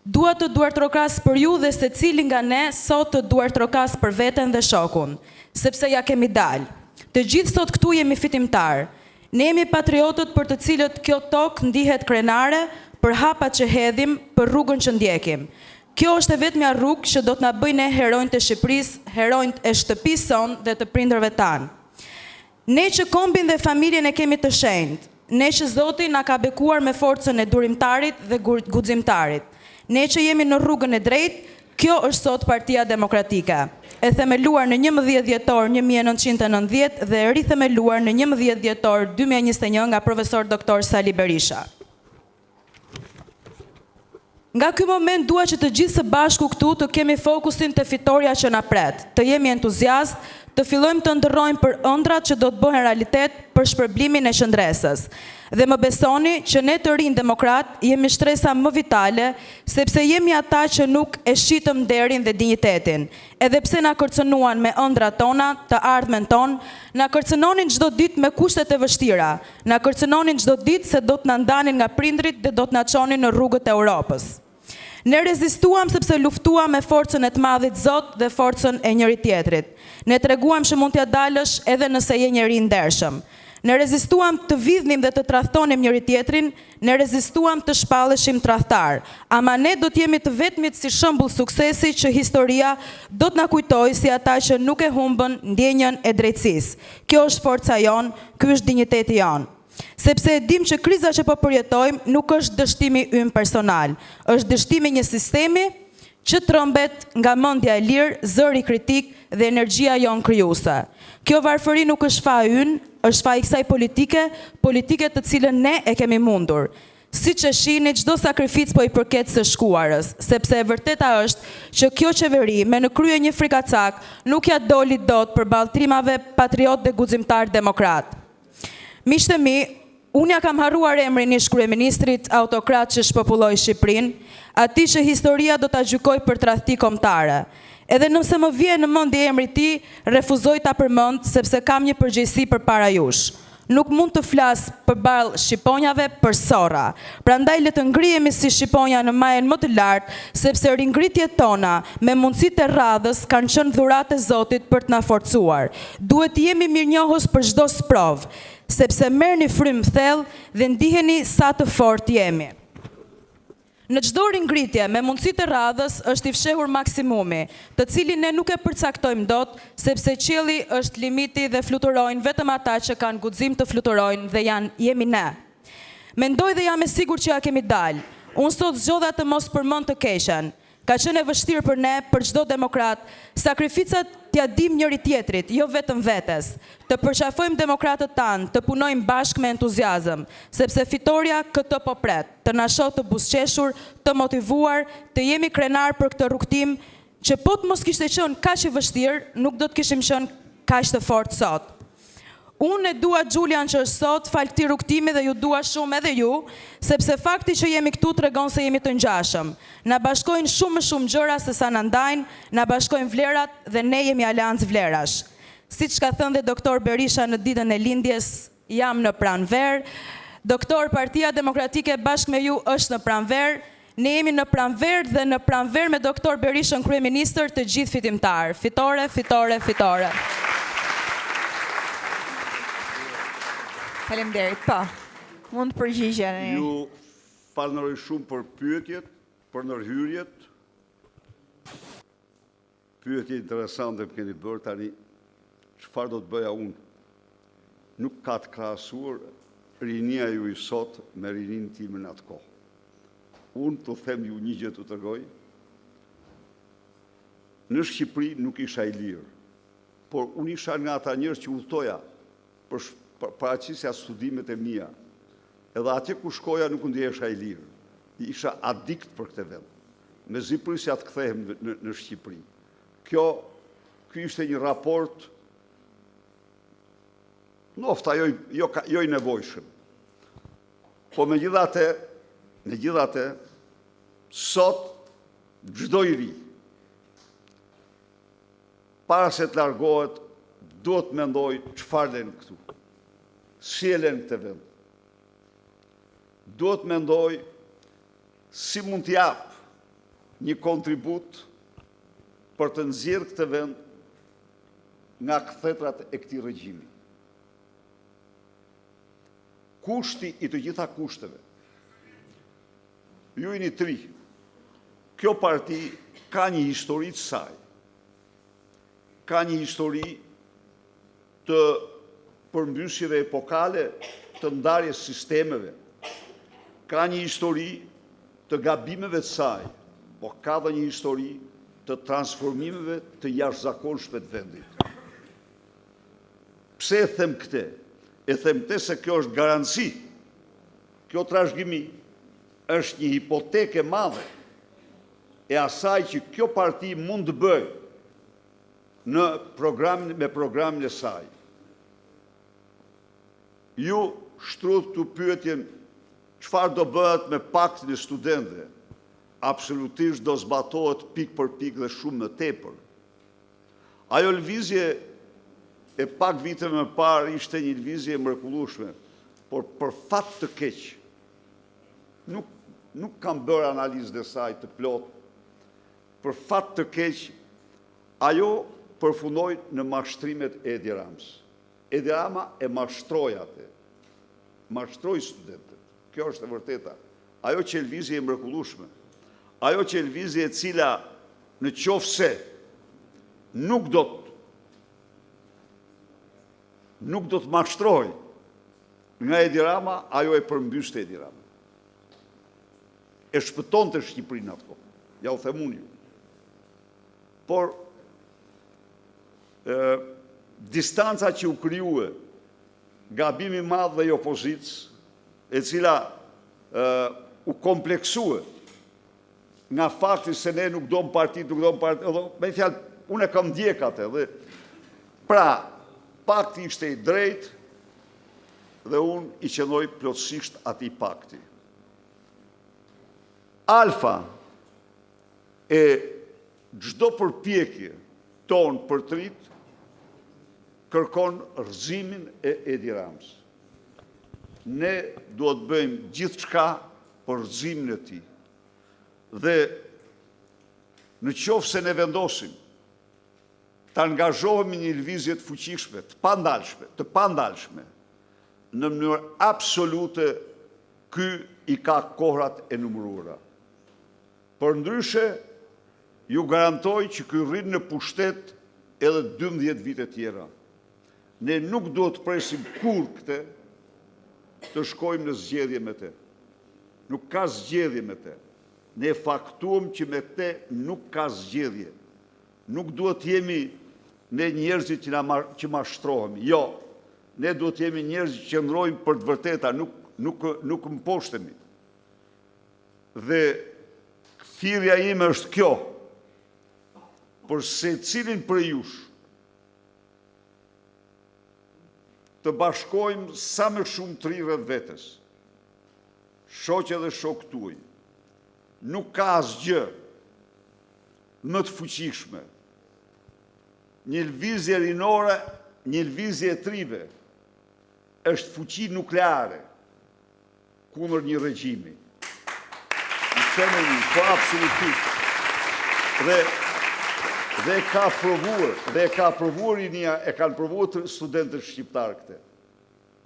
dua të duartrokas për ju dhe secili nga ne sot të duartrokas për veten dhe shokun, sepse ja kemi dalë. Të gjithë sot këtu jemi fitimtar. Ne jemi patriotët për të cilët kjo tokë ndihet krenare, për hapat që hedhim, për rrugën që ndjekim. Kjo është e vetmja rrugë që do të na bëjë ne heronjtë e Shqipërisë, heronjtë e shtëpisë sonë dhe të prindërve tanë. Ne që kombin dhe familjen e kemi të shenjtë, ne që Zoti na ka bekuar me forcën e durimtarit dhe guximtarit, ne që jemi në rrugën e drejtë, kjo është sot Partia Demokratike, e themeluar në 11 dhjetor 1990 dhe e rithemeluar në 11 dhjetor 2021 nga profesor doktor Sali Berisha. Nga ky moment dua që të gjithë së bashku këtu të kemi fokusin të fitoria që na pret, të jemi entuziast, të fillojmë të ndërrojmë për ëndrat që do të bëhen realitet për shpërblimin e qëndresës. Dhe më besoni që ne të rinj demokrat jemi shtresa më vitale, sepse jemi ata që nuk e shitëm nderin dhe dinjitetin. Edhe pse na kërcënuan me ëndrat tona, të ardhmen ton, na kërcënonin çdo ditë me kushtet e vështira, na kërcënonin çdo ditë se do të na ndanin nga prindrit dhe do të na çonin në rrugët e Europës. Ne rezistuam sepse luftuam me forcën e të madhit Zot dhe forcën e njëri tjetrit. Ne treguam që mund t'ja dalësh edhe nëse je njeri i ndershëm. Ne rezistuam të vidhnim dhe të tradhtonim njëri tjetrin, ne rezistuam të shpalleshim tradhtar. Ama ne do t'jemi të vetmit si shembull suksesi që historia do t'na kujtojë si ata që nuk e humbën ndjenjën e drejtësisë. Kjo është forca jon, ky është dinjiteti jon. Sepse e dim që kriza që po përjetojmë nuk është dështimi ynë personal, është dështimi një sistemi që trëmbet nga mendja e lirë, zëri kritik dhe energjia jon krijuese. Kjo varfëri nuk është faji ynë, është faji i kësaj politike të cilën ne e kemi mundur. Siç e shihni, çdo sakrificë po i përket së shkuarës, sepse e vërteta është që kjo qeveri me në krye një frikacak nuk ja doli dot përballë trimave patriot dhe guximtar demokrat. Miqtë mi, unë ja kam harruar emrin ish kryeministrit autokrat që shpopulloi Shqipërinë, atij që historia do ta gjykojë për tradhti kombëtare. Edhe nëse më vjen në mendje emri i tij, refuzoj ta përmend sepse kam një përgjegjësi përpara jush. Nuk mund të flas përballë shqiponjave për sorra. Prandaj le të ngrihemi si shqiponja në majën më të lartë, sepse ringritjet tona me mundësitë e radhës kanë qenë dhuratë e Zotit për të na forcuar. Duhet të jemi mirënjohës për çdo sprov, sepse merrni frymë thellë dhe ndiheni sa të fortë jemi. Në çdo ringritje me mundësitë e radhës është i fshehur maksimumi, të cilin ne nuk e përcaktojmë dot, sepse qielli është limiti dhe fluturojnë vetëm ata që kanë guxim të fluturojnë dhe jemi ne. Mendoj dhe jam e sigurt që ja kemi dalë. Unë sot zgjodha të mos përmend të keqen. Ka qenë e vështirë për ne, për çdo demokrat, sakrificat t'ja dim njëri tjetrit, jo vetëm vetes, të përqafojmë demokratët tanë, të punojmë bashkë me entuziazëm, sepse fitoria këtë po pret, të na shoh të buzëqeshur, të motivuar, të jemi krenar për këtë rrugtim, që po të mos kishte qenë kaq i vështirë, nuk do të kishim qenë kaq të fortë sot. Unë e dua Xhulian që është sot, fal këtij rrugtimi dhe ju dua shumë edhe ju, sepse fakti që jemi këtu tregon se jemi të ngjashëm. Na bashkojnë shumë më shumë gjëra se sa na ndajnë, na bashkojnë vlerat dhe ne jemi aleancë vlerash. Siç ka thënë dhe doktor Berisha në ditën e lindjes, jam në pranver. Doktor, Partia Demokratike bashkë me ju është në pranver. Ne jemi në pranver dhe në pranver me doktor Berishën kryeministër të gjithë fitimtar. Fitore, fitore, fitore. Faleminderit, po. Mund të përgjigjeni. Ju falenderoj shumë për pyetjet, për ndërhyrjet. Pyetje interesante më keni bërë tani. Çfarë do të bëja unë? Nuk ka të krahasuar rinia ju i sot me rinin time në atë kohë. Unë të them ju një gjë të tregoj. Në Shqipëri nuk isha i lirë, por unë isha nga ata njerëz që udhtoja për paraqisja studimet e mia. Edhe atje ku shkoja nuk ndjesha i lirë. Isha adikt për këtë vend. Me ziprisja të kthehem në Shqipëri. Ky ishte një raport nofta jo i nevojshëm. Po megjithatë, sot çdo i ri para se të largohet duhet mendoj çfarë lën këtu. Si e lën këtë vend. Duhet mendoj si mund të jap një kontribut për të nxjerrë këtë vend nga kthetrat e këtij regjimi. Kushti i të gjitha kushteve. Ju jeni tri. kjo parti ka një histori të saj. Ka një histori të përmbysjeve epokale të ndarjes sistemeve. Ka një histori të gabimeve të saj, po ka dhe një histori të transformimeve të jashtëzakonshme të vendit. Pse e them këte? E them këte se kjo është garanci. Kjo trashëgimi është një hipoteke madhe e asaj që kjo parti mund të bëjë me programin e saj. Ju shtrudh të pyetjen çfarë do bëhet me paktin e studentëve. Absolutisht do zbatohet pik për pik dhe shumë më tepër. Ajo lëvizje e pak vite më parë ishte një lëvizje e mrekullueshme, por për fat të keq, nuk kam bërë analizë dhe saj të plot, për fat të keq, ajo përfundoi në mashtrimet e Edi Ramës. Edi Rama e mashtroi atë, mashtroi studentët. Kjo është e vërteta. Ajo që lëvizje e mrekullueshme, ajo që lëvizje e cila në qoftë se nuk do të mashtroj nga Edi Rama, ajo e përmbyste Edi Rama. E shpëton të Shqipërinë ato, ja u them unë ju. Por, distanca që u krijuë, gabimi madh dhe i opozicës, e cila u kompleksue nga fakti se ne nuk dom parti, me fjalë, unë e kam ndjek atë, dhe pra, pakti ishte i drejt dhe unë i qenoj plotësisht atij pakti. Alfa e çdo përpjekje tonë për të rit kërkon rrëzimin e Edi Ramës. Ne duhet bëjmë gjithçka për rrëzimin e tij. Dhe në qoftë se ne vendosim të angazhohemi një lëvizje të fuqishme, të pandalshme, në mënyrë absolute, ky i ka kohrat e numëruara. Përndryshe, ju garantoj që ky rrin në pushtet edhe 12 vite tjera. Ne nuk duhet të presim kur këte të shkojmë në zgjedhje me te. Nuk ka zgjedhje me te. Ne faktuam që me te nuk ka zgjedhje. Nuk duhet jemi ne njerëzit që mashtrohemi. Jo, ne duhet jemi njerëzit që qëndrojmë për të vërteta, nuk mposhtemi. Dhe thirrja ime është kjo, për secilin për jush, të bashkojmë sa më shumë të ri rreth vetes, shoqe dhe shok tuaj. Nuk ka asgjë më të fuqishme. Një lëvizje rinore, një lëvizje e trive, është fuqi nukleare kundër një regjimi. Në themën, po absolutisht. Dhe ka provuar rinia, e kanë provuar studentët shqiptarë këte.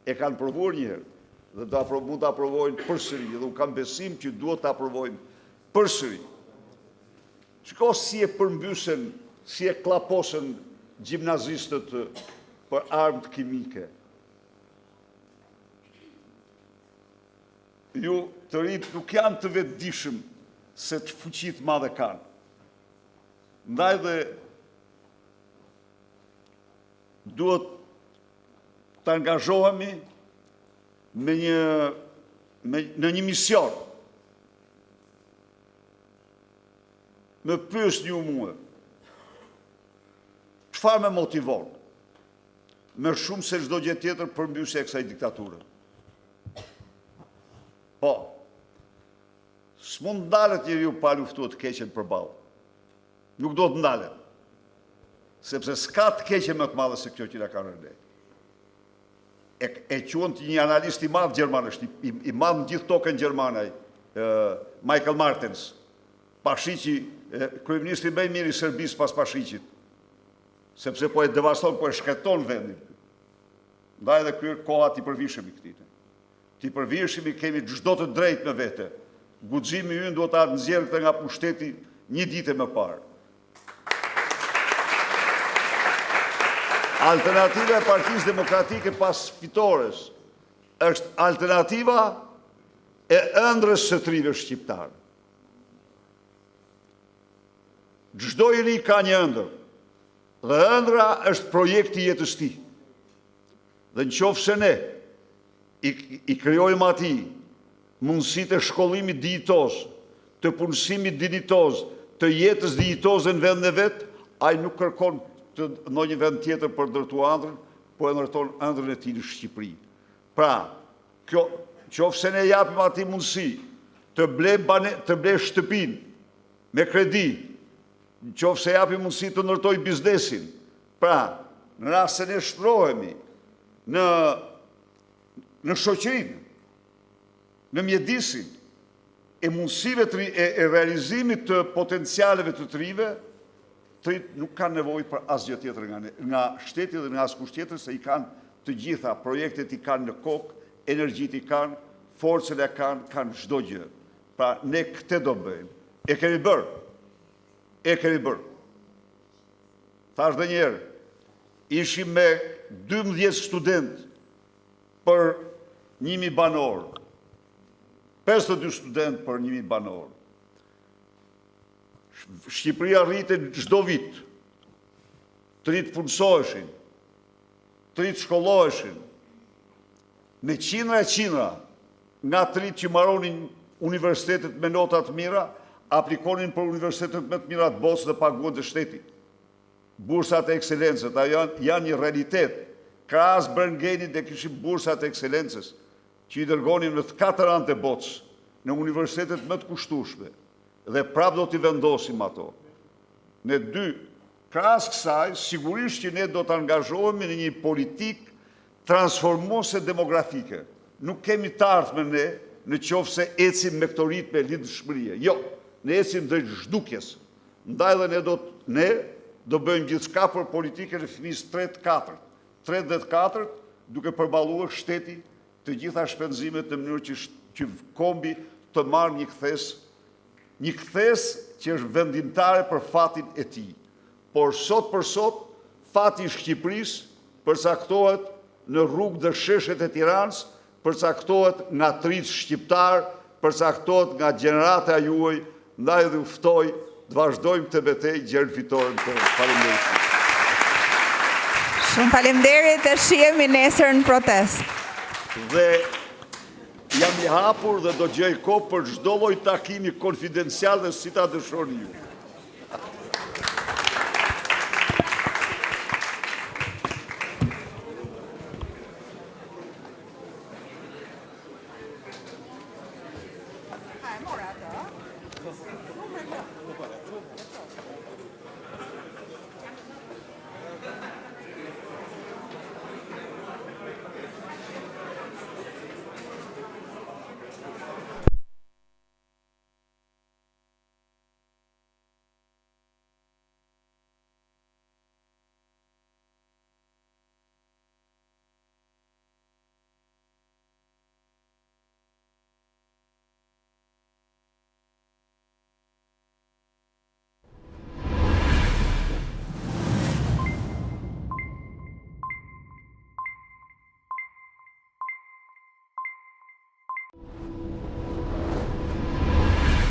E kanë provuar njëherë, dhe mund të aprovojnë përsëri, dhe unë kam besim që duhet të aprovojnë përsëri. Shiko si e përmbysen, si e klaposen gjimnazistët për armët kimike. Ju të rritë nuk janë të vetëdijshëm se të fuqit madhe kanë. Ndaj dhe duhet të angazhohemi në një mision. Më pyesni ju mua, çfarë më motivon? Më shumë se çdo gjë tjetër përmbysja e kësaj diktature. Po, s'mund ndalet njeriu pa luftuar të keqen përballë. Nuk do të ndalet. Sepse s'ka të keqe më të madhe se kjo që na ka rënë. E quhen një analist i madh gjerman, është i madh në gjithë tokën gjermane, Michael Martens, Pashiqi, kryeministri më i mirë i Serbisë pas Pashiqit. Sepse po e devaston, po e shkreton vendin. Ndaj edhe ky koha ti përvishemi këtij. Ti përvishemi, kemi çdo të drejtë me vete. guximi ynë do ta nxjerrë këtë nga pushteti një ditë më parë. Alternativa e Partisë Demokratike pas fitores është alternativa e ëndrës së trive shqiptarë. Çdo njeri ka një ëndër, dhe ëndra është projekti i jetës tij. Dhe nëse ne i krijojmë atij mundësitë e shkollimit dijitoz, të punësimit dijitoz, të jetës dijitoze në vendin e vet, ai nuk kërkon të ndonjë vend tjetër për ndërtuar ëndrrën, po e ndërton ëndrrën e tij në Shqipëri. Pra, kjo qofse ne japim atij mundësi të ble shtëpinë me kredi, qofse japim mundësi të ndërtoj biznesin, pra, në rast se ne shtrohemi në shoqërinë, në mjedisin e mundësive e realizimit të potencialeve të trive, trit nuk kanë nevojë për asgjë tjetër nga shteti dhe nga askush tjetër, se i kanë të gjitha, projektet i kanë në kokë, energjit i kanë, forcën e kanë çdo gjë. Pra, ne këtë do bëjmë. E kemi bërë. Thash dhe njerë, ishim me 12 student për 1.000 banor. 52 student për 1.000 banor. Shqipëria rritet çdo vit. Të rritë punësoheshin, të rritë shkolloheshin, me qindra nga të rritë që maronin universitetet me notat mira, aplikonin për universitetet me të mira të botës dhe paguën të shtetit. Bursat e ekselencës, janë një realitet. Krahas Brengenit dhe kishim bursat e ekselencës, që i dërgonin në të 4 anë të botës, në universitetet më të kushtueshme, dhe prap do t'i vendosim ato. Ne krahas kësaj, sigurisht që ne do të angazhohemi në një politikë transformuese demografike. Nuk kemi të ardhme ne në qoftë se ecim me këto ritme lidhshmërie. Jo, ne ecim drejt zhdukjes. Ndaj dhe ne do bëjmë gjithçka për politikën e fëmijës 3-4, duke përballuar shteti të gjitha shpenzimet në mënyrë që kombi të marrë një kthes që është vendimtare për fatin e tij. Por sot për sot, fati i Shqipërisë përcaktohet në rrugë dhe sheshet e Tiranës, përcaktohet nga trit shqiptar, përcaktohet nga gjenerata juaj, ndaj dhe uftoj të vazhdojmë të betejë gjerë fitore në tonë. Faleminderit. Shumë faleminderit, e shihemi nesër në protest. Dhe jam i hapur dhe do gjej kohë për çdo lloj takimi konfidencial dhe si ta dëshironi ju.